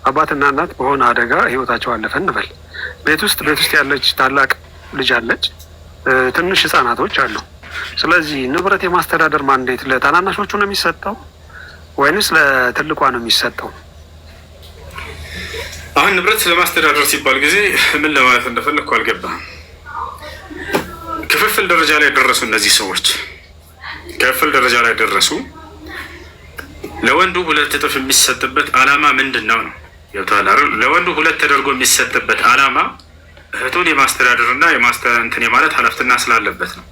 አባትና እናት በሆነ አደጋ ህይወታቸው አለፈ እንበል። ቤት ውስጥ ያለች ታላቅ ልጅ አለች፣ ትንሽ ህጻናቶች አሉ። ስለዚህ ንብረት የማስተዳደር ማንዴት ለታናናሾቹ ነው የሚሰጠው ወይንስ ለትልቋ ነው የሚሰጠው? አሁን ንብረት ለማስተዳደር ሲባል ጊዜ ምን ለማለት እንደፈለግኩ አልገባህም። ክፍፍል ደረጃ ላይ ደረሱ እነዚህ ሰዎች፣ ክፍፍል ደረጃ ላይ ደረሱ። ለወንዱ ሁለት እጥፍ የሚሰጥበት አላማ ምንድን ነው? ገብቶሃል? ለወንዱ ሁለት ተደርጎ የሚሰጥበት አላማ እህቱን የማስተዳደርና እንትን የማለት ኃላፊነትና ስላለበት ነው።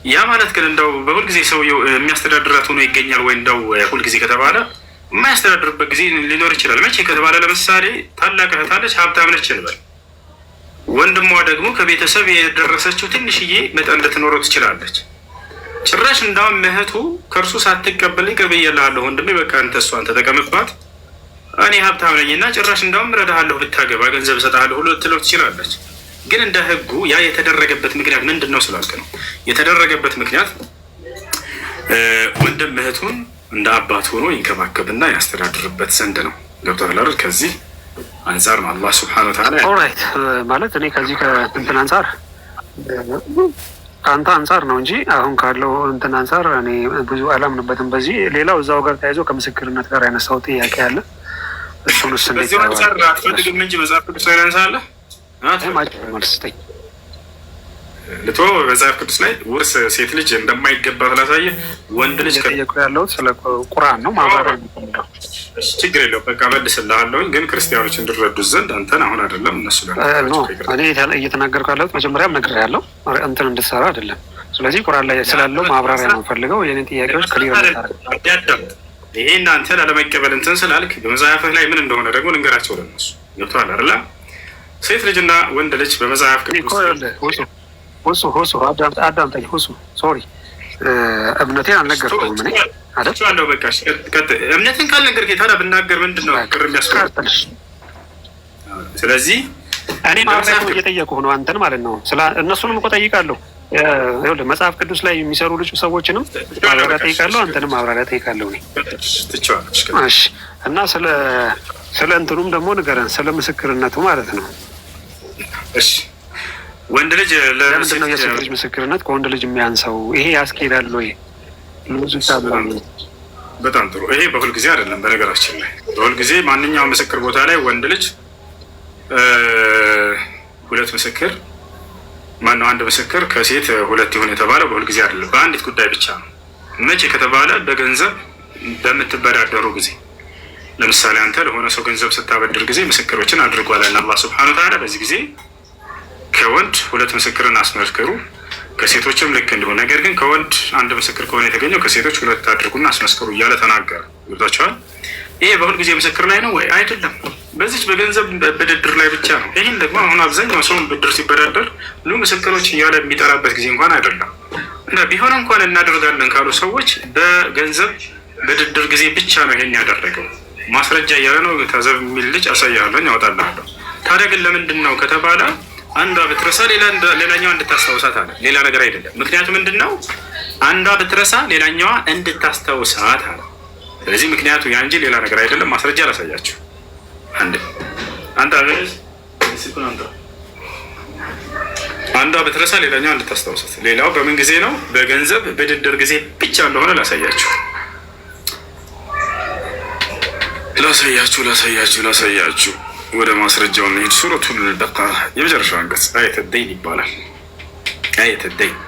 ያ ማለት ግን እንደው በሁልጊዜ ሰውየው የሚያስተዳድራት ሆኖ ይገኛል ወይ? እንደው ሁልጊዜ ከተባለ የማያስተዳድርበት ጊዜ ሊኖር ይችላል። መቼ ከተባለ ለምሳሌ ታላቅ እህት አለች፣ ሀብታም ነች እንበል። ወንድሟ ደግሞ ከቤተሰብ የደረሰችው ትንሽዬ መጠን ልትኖረው ትችላለች። ጭራሽ እንዳውም እህቱ ከእርሱ ሳትቀበል ቅርብ እየልሃለሁ ወንድሜ፣ በቃ አንተ እሷን ተጠቀምባት፣ እኔ ሀብታም ነኝና ጭራሽ እንዳውም እረዳሃለሁ፣ ብታገባ ገንዘብ እሰጥሃለሁ ሁሉ ልትለው ትችላለች። ግን እንደ ህጉ ያ የተደረገበት ምክንያት ምንድን ነው ስላልክ ነው። የተደረገበት ምክንያት ወንድም እህቱን እንደ አባት ሆኖ ይንከባከብና ያስተዳድርበት ዘንድ ነው። ገብቶሃል አይደል? ከዚህ አንጻር ነው አላህ ሱብሓነሁ ወተዓላ ኦልራይት ማለት እኔ ከዚህ ከእንትን አንጻር ከአንተ አንጻር ነው እንጂ አሁን ካለው እንትን አንጻር እኔ ብዙ አላምንበትም። በዚህ ሌላው እዛው ጋር ተያይዞ ከምስክርነት ጋር ያነሳው ጥያቄ አለ። እሱን በዚህ አንጻር አትፈልግም እንጂ መጽሐፍ ቅዱስ ላይ ያነሳለህ መልስጠኝ ልቶ መጽሐፍ ቅዱስ ላይ ውርስ ሴት ልጅ እንደማይገባ ስላሳየ ወንድ ልጅ ከጠየቁ ያለሁት ስለ ቁርአን ነው። ማብራሪያ ችግር የለው በቃ መልስልሃለሁኝ። ግን ክርስቲያኖች እንዲረዱት ዘንድ አንተን አሁን አይደለም እነሱ እኔ እየተናገርኩ ያለሁት መጀመሪያም ነግሬሃለሁ እንትን እንድትሰራ አይደለም። ስለዚህ ቁርአን ላይ ስላለው ማብራሪያ ነው ፈልገው የኔን ጥያቄዎች ክሊር ያዳምጥ። ይሄ እናንተን አለመቀበል እንትን ስላልክ በመጽሐፍህ ላይ ምን እንደሆነ ደግሞ ልንገራቸው ለነሱ። ገብቶሃል አይደለ? ሴት ልጅና ወንድ ልጅ በመጽሐፍ ቅዱስ ሁሱ አዳምጠኝ። ሁሱ ሶሪ እምነቴን አልነገርኩም እኔ አይደል? በቃ እምነትን ካልነገርክ ታዲያ ብናገር ምንድን ነው ቅር የሚያስቀር? ስለዚህ እኔ ማብራሪያ እየጠየቁህ ነው አንተን ማለት ነው። እነሱንም እኮ ጠይቃለሁ። መጽሐፍ ቅዱስ ላይ የሚሰሩ ልጅ ሰዎችንም ማብራሪያ ጠይቃለሁ፣ አንተንም ማብራሪያ ጠይቃለሁ። እሺ። እና ስለ እንትኑም ደግሞ ንገረን፣ ስለ ምስክርነቱ ማለት ነው። እሺ። ወንድ ልጅ ለምንድን ነው የሴት ልጅ ምስክርነት ከወንድ ልጅ የሚያንሰው? ይሄ ያስኬዳል ወይ? በጣም ጥሩ። ይሄ በሁል ጊዜ አይደለም። በነገራችን ላይ በሁል ጊዜ ማንኛውም ምስክር ቦታ ላይ ወንድ ልጅ ሁለት ምስክር ማነው አንድ ምስክር ከሴት ሁለት ይሁን የተባለው በሁል ጊዜ አይደለም፣ በአንዲት ጉዳይ ብቻ ነው። መቼ ከተባለ በገንዘብ በምትበዳደሩ ጊዜ። ለምሳሌ አንተ ለሆነ ሰው ገንዘብ ስታበድር ጊዜ ምስክሮችን አድርጓል አላህ ሱብሓነሁ ወተዓላ። በዚህ ጊዜ ከወንድ ሁለት ምስክርን አስመስክሩ፣ ከሴቶችም ልክ እንዲሁ። ነገር ግን ከወንድ አንድ ምስክር ከሆነ የተገኘው ከሴቶች ሁለት አድርጉና አስመስክሩ እያለ ተናገረ። ይወጣቸዋል። ይሄ በሁል ጊዜ ምስክር ላይ ነው ወይ? አይደለም። በዚች በገንዘብ ብድድር ላይ ብቻ ነው። ይህን ደግሞ አሁን አብዛኛው ሰውን ብድር ሲበዳደር ሉ ምስክሮች እያለ የሚጠራበት ጊዜ እንኳን አይደለም። እና ቢሆን እንኳን እናደርጋለን ካሉ ሰዎች በገንዘብ ብድድር ጊዜ ብቻ ነው ይሄን ያደረገው። ማስረጃ እያለ ነው ታዘብ የሚል ልጅ አሳያለሁ፣ ያወጣልሃለሁ። ታዲያ ግን ለምንድን ነው ከተባለ አንዷ ብትረሳ ሌላኛዋ እንድታስታውሳት አለ። ሌላ ነገር አይደለም። ምክንያቱ ምንድን ነው? አንዷ ብትረሳ ሌላኛዋ እንድታስታውሳት አለ። ስለዚህ ምክንያቱ ያ እንጂ ሌላ ነገር አይደለም። ማስረጃ ላሳያችሁ። አንዷ ብትረሳ ሌላኛዋ እንድታስታውሳት። ሌላው በምን ጊዜ ነው? በገንዘብ ብድድር ጊዜ ብቻ እንደሆነ ላሳያችሁ ላሳያችሁ። ወደ ማስረጃው እንሂድ። ሱረቱል በቀራ የመጨረሻው አንቀጽ አየተ ደይን ይባላል። አየተ ደይን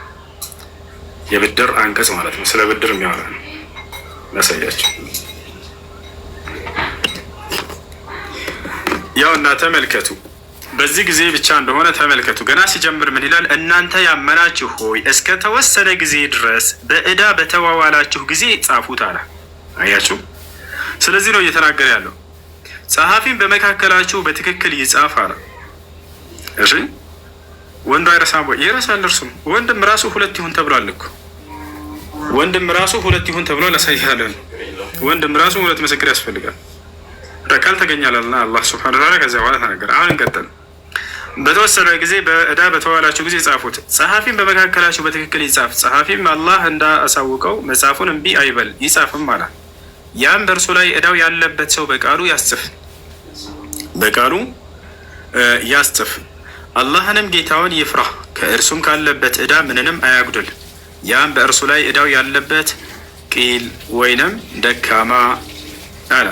የብድር አንቀጽ ማለት ነው። ስለ ብድር የሚያወራ ነው። ላሳያችሁ። ያውና ተመልከቱ። በዚህ ጊዜ ብቻ እንደሆነ ተመልከቱ። ገና ሲጀምር ምን ይላል? እናንተ ያመናችሁ ሆይ እስከ ተወሰነ ጊዜ ድረስ በዕዳ በተዋዋላችሁ ጊዜ ጻፉት አለ። አያችሁ። ስለዚህ ነው እየተናገረ ያለው። ጸሐፊም በመካከላችሁ በትክክል ይጻፍ አለ። እሺ ወንዱ አይረሳም ወይ? ይረሳል። እርሱም ወንድም ራሱ ሁለት ይሁን ተብሏል እኮ። ወንድም ራሱ ሁለት ይሁን ተብሏል። አሳያለን። ወንድም ራሱ ሁለት ምስክር ያስፈልጋል። ረካል ተገኛለና አላህ ሱብሓነሁ ወተዓላ ከዚያ በኋላ ተናገረ። አሁን እንቀጥል። በተወሰነ ጊዜ በዕዳ በተዋላችሁ ጊዜ ጻፉት። ጸሐፊም በመካከላችሁ በትክክል ይጻፍ። ጸሐፊም አላህ እንዳሳውቀው መጽሐፉን እምቢ አይበል ይጻፍም አለ። ያም በእርሱ ላይ ዕዳው ያለበት ሰው በቃሉ ያስጽፍ፣ በቃሉ ያስጽፍ። አላህንም ጌታውን ይፍራ፣ ከእርሱም ካለበት ዕዳ ምንንም አያጉድል። ያም በእርሱ ላይ ዕዳው ያለበት ቂል ወይንም ደካማ አለ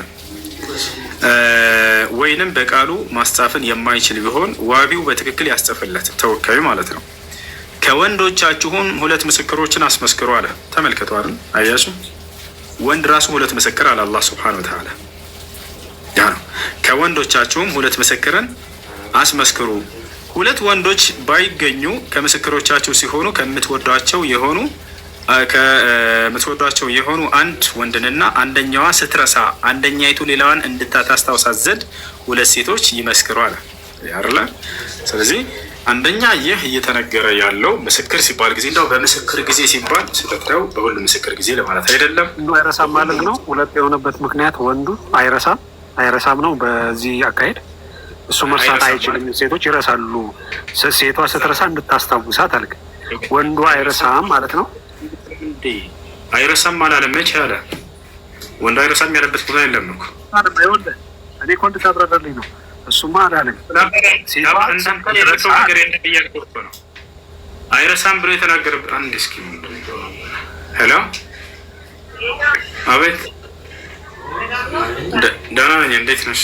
ወይንም በቃሉ ማስጻፍን የማይችል ቢሆን ዋቢው በትክክል ያስጽፍለት፣ ተወካዩ ማለት ነው። ከወንዶቻችሁም ሁለት ምስክሮችን አስመስክሩ አለ። ተመልከቱ አይደል? አያችሁ፣ ወንድ ራሱ ሁለት ምስክር አለ አላህ ሱብሓነሁ ወተዓላ። ያ ነው። ከወንዶቻችሁም ሁለት ምስክርን አስመስክሩ። ሁለት ወንዶች ባይገኙ ከምስክሮቻችሁ ሲሆኑ ከምትወዷቸው የሆኑ አንድ ወንድንና አንደኛዋ ስትረሳ አንደኛይቱ ሌላዋን እንድታስታውሳት ዘንድ ሁለት ሴቶች ይመስክሩ አለ አይደለ? ስለዚህ አንደኛ ይህ እየተነገረ ያለው ምስክር ሲባል ጊዜ እንደው በምስክር ጊዜ ሲባል ስተትለው በሁሉ ምስክር ጊዜ ለማለት አይደለም። አይረሳም ማለት ነው። ሁለት የሆነበት ምክንያት ወንዱ አይረሳም ነው። በዚህ አካሄድ እሱ መርሳት አይችልም። ሴቶች ይረሳሉ። ሴቷ ስትረሳ እንድታስታውሳት አልክ። ወንዱ አይረሳም ማለት ነው። አይረሳም አላለም። መቼ አለ? ወንዱ አይረሳም ያለበት ቦታ የለም እኮ። እኔ እኮ እንድታብራራልኝ ነው። እሱማ አላለም። አይረሳም ብሎ የተናገረበት አንድ እስኪ ሄሎ፣ አቤት፣ ደህና ነኝ። እንዴት ነሽ?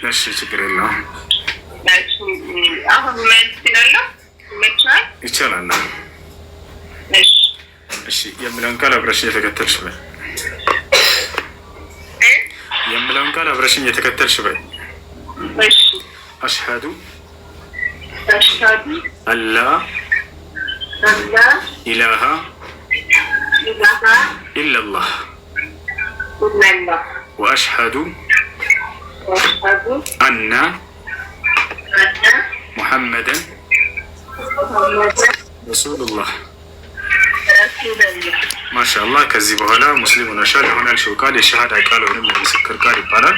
እሺ፣ ችግር የለውም። ይቻላል። እሺ፣ የምለውን ቃል አብረሽኝ የተከተልሽ በይ። የምለውን ቃል አብረሽኝ የተከተልሽ በይ። አሽሀዱ አላ ኢላሃ ኢለላህ ወአሽሀዱ አነ ሙሐመደን ረሱሉላህ። ማሻአላህ። ከዚህ በኋላ ሙስሊም ሆነሻል። አሁን ያልሽው ቃል የሸሃዳ ቃል ወይም የምስክር ቃል ይባላል።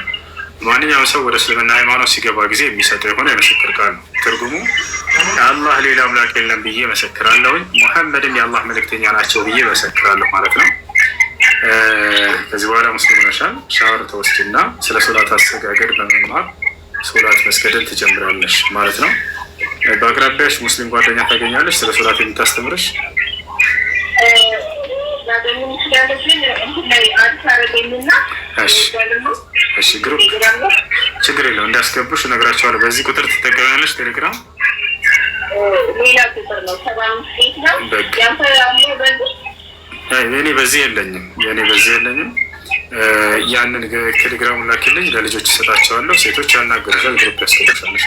ማንኛውም ሰው ወደ እስልምና ሃይማኖት ሲገባ ጊዜ የሚሰጠው የሆነ የምስክር ቃል ነው። ትርጉሙ ከአላህ ሌላ አምላክ የለም ብዬ መሰክራለሁኝ፣ ሙሐመድም የአላህ መልእክተኛ ናቸው ብዬ መሰክራለሁ ማለት ነው። ከዚህ በኋላ ሙስሊም ሆነሻል፣ ሻወር ተወስጂና ስለ ሶላት አሰጋገድ በመማር ሶላት መስገድን ትጀምራለሽ ማለት ነው። በአቅራቢያሽ ሙስሊም ጓደኛ ታገኛለሽ ስለ ሶላት የምታስተምርሽ። እሺ ግሩፕ ችግር የለው እንዳስገቡሽ እነግራቸዋለሁ። በዚህ ቁጥር ትጠቀሚያለሽ ቴሌግራም? የኔ በዚህ የለኝም ያንን ቴሌግራሙን ላኪልኝ፣ ለልጆች ይሰጣቸዋለሁ። ሴቶች ያናገሩሻል፣ ግሩፕ ያስገቡሻለሽ።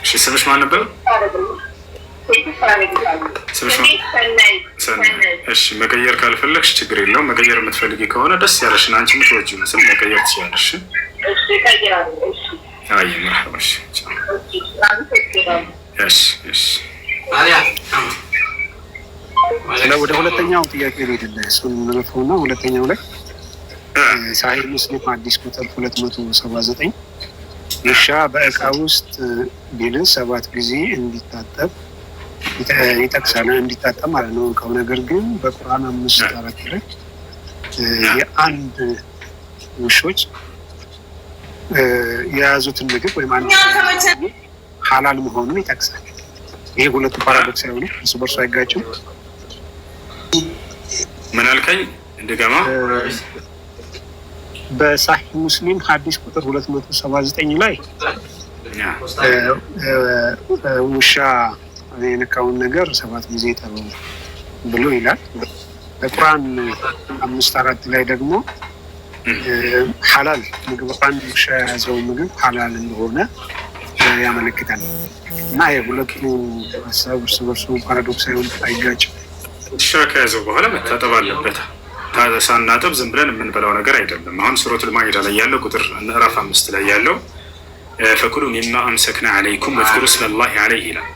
እሺ ስምሽ ማን ነበር? እሺ መቀየር ካልፈለግሽ ችግር የለውም። መቀየር የምትፈልጊ ከሆነ ደስ ያለሽን አንቺ የምትወጂው ምስል መቀየር ትችያለሽ። አይ መርሐባ። ወደ ሁለተኛው ጥያቄ ሄድልህ። እሱን መለፈውና ሁለተኛው ላይ ሳሂህ ሙስሊም ሐዲስ ቁጥር 279 ውሻ በእቃ ውስጥ ቢልስ 7 ጊዜ እንዲታጠብ ይጠቅሳል። እንዲታጠብ ማለት ነው እቃው። ነገር ግን በቁርአን 5:4 ላይ የአንድ ውሾች የያዙትን ምግብ ወይም አንድ ሐላል መሆኑን ይጠቅሳል። ይሄ ሁለቱ ፓራዶክስ አይሆንም? እሱ በእርሱ አይጋጭም? ምን አልከኝ? እንደገማ በሳሂህ ሙስሊም ሐዲስ ቁጥር 279 ላይ ውሻ የነካውን ነገር 7 ጊዜ ጠበው ብሎ ይላል። በቁርአን 5:4 ላይ ደግሞ ሐላል ምግብ አንድ ውሻ የያዘው ምግብ ሐላል እንደሆነ ያመለክታል። እና የሁለቱ ሀሳብ እርስ በርሱ ፓራዶክስ አይጋጭም? ውሻ ከያዘው በኋላ መታጠብ አለበት። ሳናጠብ ዝም ብለን የምንበላው ነገር አይደለም። አሁን ሱረቱል ማኢዳ ላይ ያለው ቁጥር ምዕራፍ 5 ላይ ያለው ፈኩሉ ሚማ አምሰክና ዐለይኩም ወዝኩሩ ስመላሂ ዐለይሂ ይላል።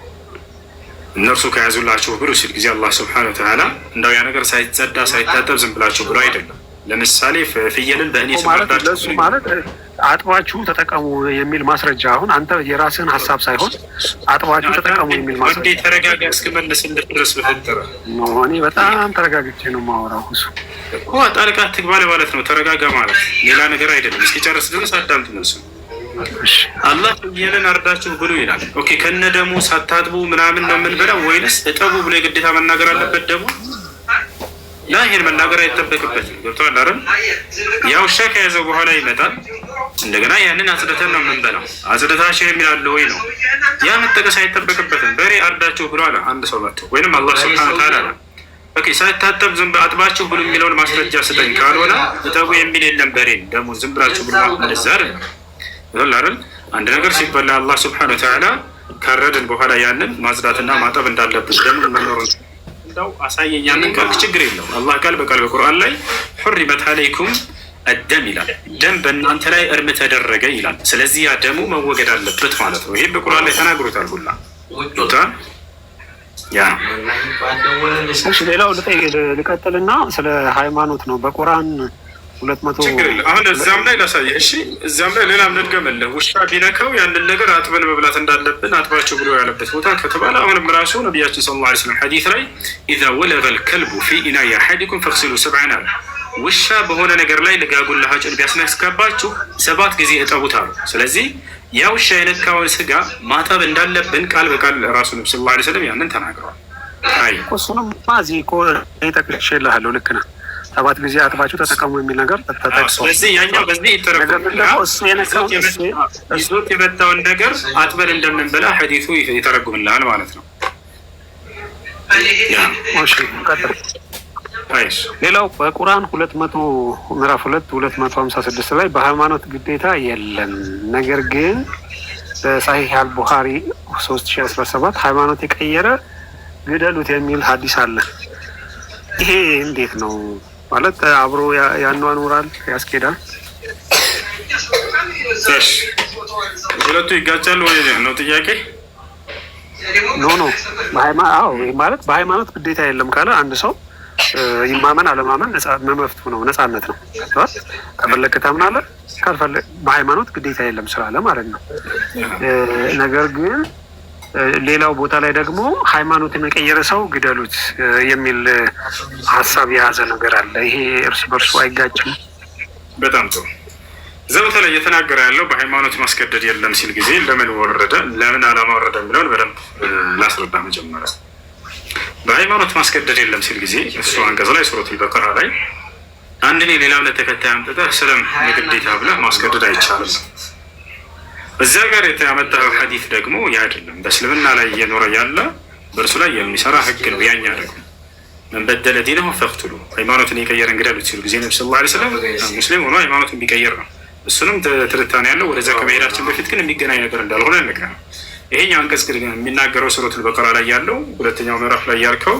እነርሱ ከያዙላችሁ ብሉ ሲል ጊዜ አላህ ስብሐነሁ ወተዓላ እንዳው ያ ነገር ሳይጸዳ ሳይታጠብ ዝም ብላችሁ ብሎ አይደለም። ለምሳሌ ፍየልን በእኔ ስም ማለት አጥባችሁ ተጠቀሙ የሚል ማስረጃ። አሁን አንተ የራስህን ሀሳብ ሳይሆን አጥባችሁ ተጠቀሙ የሚል ማስረጃ። ተረጋጋ እስክመልስልህ ድረስ በፈጠረ እኔ በጣም ተረጋግቼ ነው የማወራው። እሱ እኮ ጣልቃ ትግባ ማለት ነው። ተረጋጋ ማለት ሌላ ነገር አይደለም። እስኪጨርስ ድረስ አዳምጥ መልሱ። አላህ ፍየልን አርዳችሁ ብሉ ይላል። ኦኬ ከነ ደሙ ሳታጥቡ ምናምን ነው የምንበላው ወይንስ እጠቡ ብሎ የግዴታ መናገር አለበት ደግሞ? ላ ይሄን መናገር አይጠበቅበትም። ገብቶሃል አይደል? ያው ውሻ ከያዘው በኋላ ይመጣል። እንደገና ያንን አጽድተን ነው የምንበላው። አጽድታችሁ የሚል አለ ወይ ነው? ያ መጠቀስ አይጠበቅበትም። በሬ አርዳችሁ ብሎ አለ አንድ ሰው መጥቶ ወይንም አላህ ሱብሓነሁ ወተዓላ አለ ኦኬ ሳይታጠብ ዝም አጥባችሁ ብሉ የሚለውን ማስረጃ ስጠኝ። ካልሆነ እጠቡ የሚል የለም። በሬን ደግሞ ዝም ብላችሁ ብሉ እንደዛ አይደለም። አይደል? አንድ ነገር ሲበላ አላህ ሱብሓነሁ ወተዓላ ካረድን በኋላ ያንን ማጽዳትና ማጠብ እንዳለብን ደግሞ መኖሩን እንዳው አሳየኝ። ያንን ቃል ችግር የለውም። አላህ ቃል በቃል በቁርአን ላይ ሑሪመት ዐለይኩም አደም ይላል። ደም በእናንተ ላይ እርም ተደረገ ይላል። ስለዚህ ያ ደሙ መወገድ አለበት ማለት ነው። ይሄ በቁርአን ላይ ተናግሮታል ሁላ ዶታ ያ እሺ። ሌላው ልቀጥልና ስለ ሃይማኖት ነው። በቁርአን 200 አሁን እዛም ላይ ላሳየህ። እሺ እዛም ላይ ሌላም ልድገምልህ። ውሻ ቢነካው ያንን ነገር አጥበን መብላት እንዳለብን አጥባችሁ ብሎ ያለበት ቦታ ከተባለ አሁንም ራሱ ነቢያችን ሰለላሁ ዐለይሂ ወሰለም ሐዲስ ላይ ኢዛ ወለገ ልከልቡ ፊ ኢናኢ አሐዲኩም ፈግሲሉ ሰብዐን አሉ። ውሻ በሆነ ነገር ላይ ልጋጉን ለሀጭን ቢያስነካባችሁ 7 ጊዜ እጠቡት አሉ። ስለዚህ ያ ውሻ የነካውን ስጋ ማጠብ እንዳለብን ቃል በቃል ራሱ ነብዩ ሰለላሁ ዐለይሂ ወሰለም ያንን ተናግረዋል። አይ እሱንም ማዚ ጠቅሼልሃለሁ። ልክ ነህ። 7 ጊዜ አጥባችሁ ተጠቀሙ የሚል ነገር ተጠቅሷል። ስለዚህ ያኛው በዚህ እሱት የመታውን ነገር አጥበን እንደምንበላ ሐዲሱ ይተረጉምልሃል ማለት ነው። ሌላው በቁርአን 200 ምዕራፍ 2 256 ላይ በሃይማኖት ግዴታ የለም፣ ነገር ግን በሳሂህ አልቡኻሪ 3017 ሃይማኖት የቀየረ ግደሉት የሚል ሐዲስ አለ። ይሄ እንዴት ነው ማለት አብሮ ያኗኑራል ያስኬዳል? እሺ ሁለቱ ይጋጫሉ ወይ ነው ጥያቄ? ኖ ማለት በሃይማኖት ግዴታ የለም ካለ አንድ ሰው ይማመን አለማመን መብቱ ነው፣ ነጻነት ነው። ከፈለክ ታምናለህ፣ ካልፈለክ በሃይማኖት ግዴታ የለም ስላለ ማለት ነው። ነገር ግን ሌላው ቦታ ላይ ደግሞ ሃይማኖትን የቀየረ ሰው ግደሉት የሚል ሀሳብ የያዘ ነገር አለ። ይሄ እርስ በርሱ አይጋጭም? በጣም ጥሩ። እዛ ላይ እየተናገረ ያለው በሃይማኖት ማስገደድ የለም ሲል ጊዜ ለምን ወረደ፣ ለምን አላማወረደ የሚለውን በደንብ ላስረዳ። መጀመሪያ በሃይማኖት ማስገደድ የለም ሲል ጊዜ እሱ አንቀጽ ላይ ሱረቱል በቀራ ላይ አንድን የሌላ እምነት ተከታይ አምጥተህ ስለም የግዴታ ብለህ ማስገደድ አይቻልም። እዚያ ጋር ያመጣው ሐዲስ ደግሞ ያ አይደለም። በእስልምና ላይ እየኖረ ያለ በእርሱ ላይ የሚሰራ ህግ ነው። ያኛ ደግሞ መን በደለ ዲነሁ ፈቅትሉ፣ ሃይማኖትን የቀየረ እንግደሉት ሲሉ ጊዜ ነብዩ ሰለላሁ ዐለይሂ ወሰለም ሙስሊም ሆኖ ሃይማኖትን ቢቀየር ነው። እሱንም ትንታኔ ያለው ወደዛ ከመሄዳችን በፊት ግን የሚገናኝ ነገር እንዳልሆነ እንነግራለን። ይሄኛው አንቀጽ ግን የሚናገረው ሱረቱል በቀራ ላይ ያለው ሁለተኛው ምዕራፍ ላይ ያልከው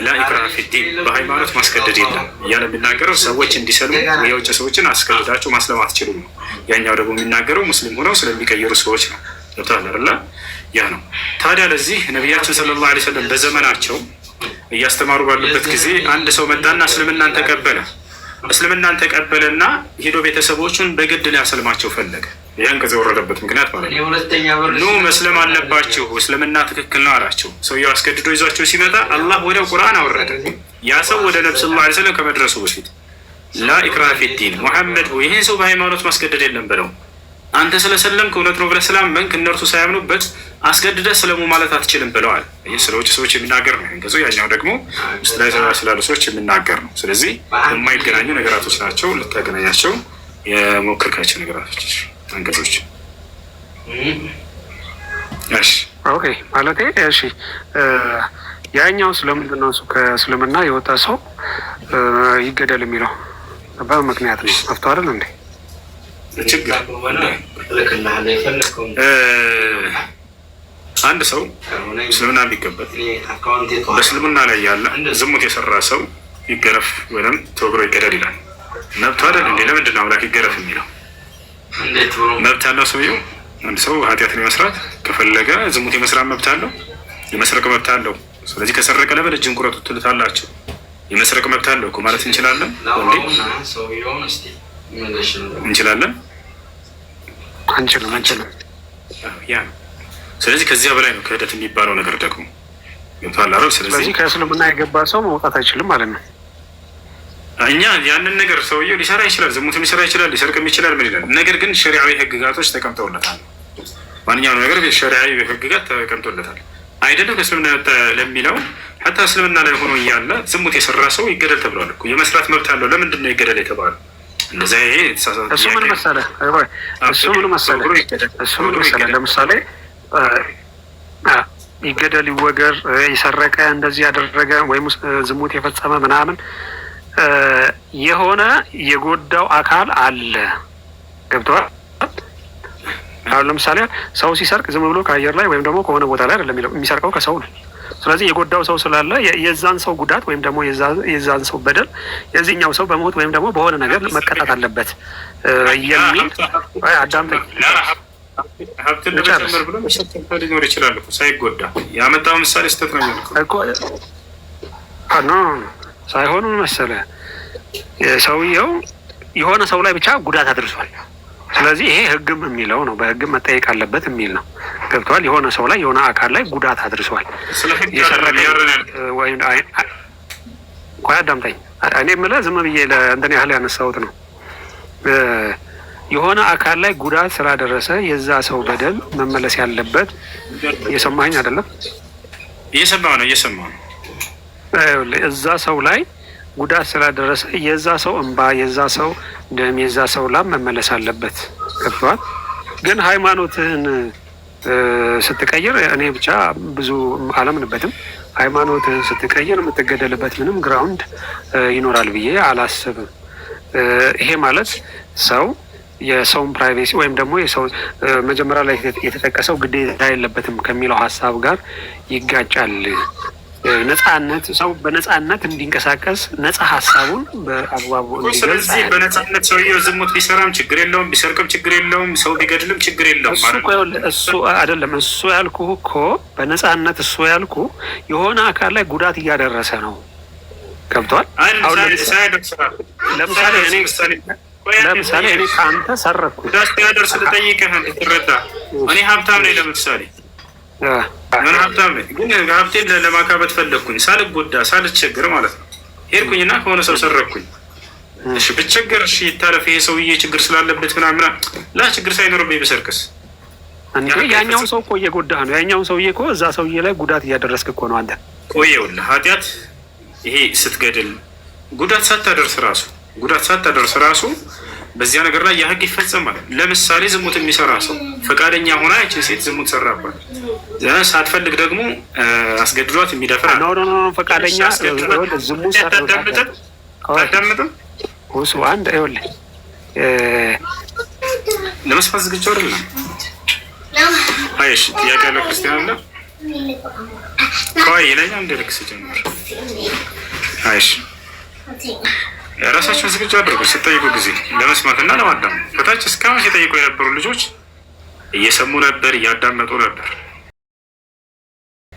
ላኢክራሀ ፊዲን በሃይማኖት ማስገደድ የለም እያለ የሚናገረው ሰዎች እንዲሰልሙ የውጭ ሰዎችን አስገድዳቸው ማስለም አትችሉም ነው። ያኛው ደግሞ የሚናገረው ሙስሊም ሆነው ስለሚቀየሩ ሰዎች ነው። ገብቶሃል አይደለ? ያ ነው። ታዲያ ለዚህ ነቢያችን ሰለላሁ ዐለይሂ ወሰለም በዘመናቸው እያስተማሩ ባሉበት ጊዜ አንድ ሰው መጣና እስልምናን ተቀበለ። እስልምናን ተቀበለና ሄዶ ቤተሰቦቹን በግድ ሊያሰልማቸው ፈለገ። ይህን ከዚ የወረደበት ምክንያት ማለት ነው። ኑ መስለም አለባችሁ፣ እስልምና ትክክል ነው አላቸው። ሰውየው አስገድዶ ይዟቸው ሲመጣ አላህ ወዲያው ቁርአን አወረደ። ያ ሰው ወደ ነብዩ ሰለላሁ ዐለይሂ ወሰለም ከመድረሱ በፊት ላኢክራሀ ፊዲን ሙሐመድ ሆይ ይህን ሰው በሃይማኖት ማስገደድ የለም ብለው አንተ ስለሰለምክ እውነት ነው ብለህ ስላመንክ እነርሱ ሳያምኑበት አስገድደህ ስለሙ ማለት አትችልም ብለዋል። ይህ ስለ ውጭ ሰዎች የሚናገር ነው። ከዚ ያኛው ደግሞ ውስጥ ላይ ስላሉ ሰዎች የሚናገር ነው። ስለዚህ የማይገናኙ ነገራቶች ናቸው። ልታገናኛቸው የሞከርካቸው ነገራቶች አንቀጾች። እሺ ኦኬ ማለቴ እሺ፣ ያኛው ስለምንድን ነው ከእስልምና የወጣ ሰው ይገደል የሚለው በምክንያት ነው? አፍቶ አይደል እንዴ? ችግር አንድ ሰው እስልምና ቢቀበል በእስልምና ላይ ያለ ዝሙት የሰራ ሰው ይገረፍ ወይም ተወግሮ ይገደል ይላል። መብቱ አይደል እንዴ? ለምንድን ነው አምላክ ይገረፍ የሚለው? መብት አለው ሰውየው። አንድ ሰው ኃጢአትን የመስራት ከፈለገ ዝሙት የመስራት መብት አለው፣ የመስረቅ መብት አለው። ስለዚህ ከሰረቀ ለበል እጅን ቁረጡ ትሉታላችሁ። የመስረቅ መብት አለው እኮ ማለት እንችላለን እንዴ? እንችላለን? አንችልም። ያ ነው። ስለዚህ ከዚያ በላይ ነው ክህደት የሚባለው ነገር ደግሞ ገብቶሃል አይደል? ስለዚህ ከእስልምና የገባ ሰው መውጣት አይችልም ማለት ነው። እኛ ያንን ነገር ሰውየው ሊሰራ ይችላል፣ ዝሙትም ሊሰራ ይችላል፣ ሊሰርቅም ይችላል። ምን ይላል? ነገር ግን ሸሪዓዊ ህግጋቶች ተቀምጠውለታል። ማንኛውም ነገር ሸሪዓዊ ህግጋት ተቀምጦለታል። አይደለም ከእስልምና የወጣ ለሚለው ሀታ እስልምና ላይ ሆኖ እያለ ዝሙት የሰራ ሰው ይገደል ተብሏል እኮ። የመስራት መብት አለው። ለምንድን ነው ይገደል የተባለው? እንደዛ ይሄ የተሳሳተ እሱ ምን መሰለህ፣ ለምሳሌ ይገደል፣ ይወገር፣ የሰረቀ እንደዚህ ያደረገ ወይም ዝሙት የፈጸመ ምናምን የሆነ የጎዳው አካል አለ። ገብተዋል? አሁን ለምሳሌ ሰው ሲሰርቅ ዝም ብሎ ከአየር ላይ ወይም ደግሞ ከሆነ ቦታ ላይ አይደለም የሚሰርቀው፣ ከሰው ነው። ስለዚህ የጎዳው ሰው ስላለ የዛን ሰው ጉዳት ወይም ደግሞ የዛን ሰው በደል የዚህኛው ሰው በሞት ወይም ደግሞ በሆነ ነገር መቀጣት አለበት የሚል አዳምጠኝ። ሀብትን ለመጨመር ብሎ ሊኖር ይችላል እኮ ሳይጎዳ። ያመጣው ምሳሌ ስህተት ነው እኮ ሳይሆን መሰለህ ሰውየው የሆነ ሰው ላይ ብቻ ጉዳት አድርሷል። ስለዚህ ይሄ ህግም የሚለው ነው፣ በህግም መጠየቅ አለበት የሚል ነው። ገብተዋል? የሆነ ሰው ላይ የሆነ አካል ላይ ጉዳት አድርሷል። ቆይ አዳምጠኝ። እኔ የምልህ ዝም ብዬ ለእንትን ያህል ያነሳሁት ነው። የሆነ አካል ላይ ጉዳት ስላደረሰ የዛ ሰው በደል መመለስ ያለበት። እየሰማኸኝ አይደለም? እየሰማሁ ነው። እዛ ሰው ላይ ጉዳት ስላደረሰ የዛ ሰው እንባ፣ የዛ ሰው ደም፣ የዛ ሰው ላም መመለስ አለበት። ገብቶሃል? ግን ሃይማኖትህን ስትቀይር እኔ ብቻ ብዙ አላምንበትም። ሃይማኖትህን ስትቀይር የምትገደልበት ምንም ግራውንድ ይኖራል ብዬ አላስብም። ይሄ ማለት ሰው የሰውን ፕራይቬሲ ወይም ደግሞ የሰው መጀመሪያ ላይ የተጠቀሰው ግዴታ የለበትም ከሚለው ሀሳብ ጋር ይጋጫል። ነጻነት፣ ሰው በነጻነት እንዲንቀሳቀስ ነጻ ሀሳቡን በአግባቡ እንዲገልጽ። ስለዚህ በነጻነት ሰውየው ዝሙት ቢሰራም ችግር የለውም፣ ቢሰርቅም ችግር የለውም፣ ሰው ቢገድልም ችግር የለውም ማለት ነው። እሱ አይደለም እሱ ያልኩህ እኮ በነጻነት እሱ ያልኩህ የሆነ አካል ላይ ጉዳት እያደረሰ ነው። ገብቷል። ለምሳሌ እኔ ከአንተ ሰረኩ ደርስ ልጠይቅህ እንድትረዳ። እኔ ሀብታም ነኝ ለምሳሌ ምን ሀብታም ነኝ፣ ግን ሀብቴን ለማካበት ፈለግኩኝ ሳልጎዳ ሳልቸግር ማለት ነው። ሄድኩኝና ከሆነ ሰው ሰረኩኝ። እሺ ብቸገር እሺ ይታረፍ፣ ይሄ ሰውዬ ችግር ስላለበት ምናምን ላ ችግር ሳይኖርብኝ ብሰርቅስ? እንዴ ያኛውን ሰው እኮ እየጎዳህ ነው። ያኛውን ሰውዬ እኮ እዛ ሰውዬ ላይ ጉዳት እያደረስክ እኮ ነው አንተ። ቆየውልህ ኃጢአት ይሄ ስትገድል ጉዳት ሳታደርስ ራሱ በዚያ ነገር ላይ የህግ ይፈጸማል። ለምሳሌ ዝሙት የሚሰራ ሰው ፈቃደኛ ሆና ያችን ሴት ዝሙት ሰራባት፣ ሳትፈልግ ደግሞ አስገድዷት የሚደፍር ፈቃደኛ ዝሙት ታዳምጥም እሱ አንድ ይኸውልህ ለመስፋት ዝግጁ አይደለም። አይሽ ጥያቄ ያለው ክርስቲያን አለ ቆይ ላይ አንድ ልክስ ጀምር። አይሽ የራሳቸውን ዝግጁ አድርጉ ሲጠይቁ ጊዜ ለመስማት እና ለማዳመጥ። ከታች እስካሁን ሲጠይቁ የነበሩ ልጆች እየሰሙ ነበር፣ እያዳመጡ ነበር።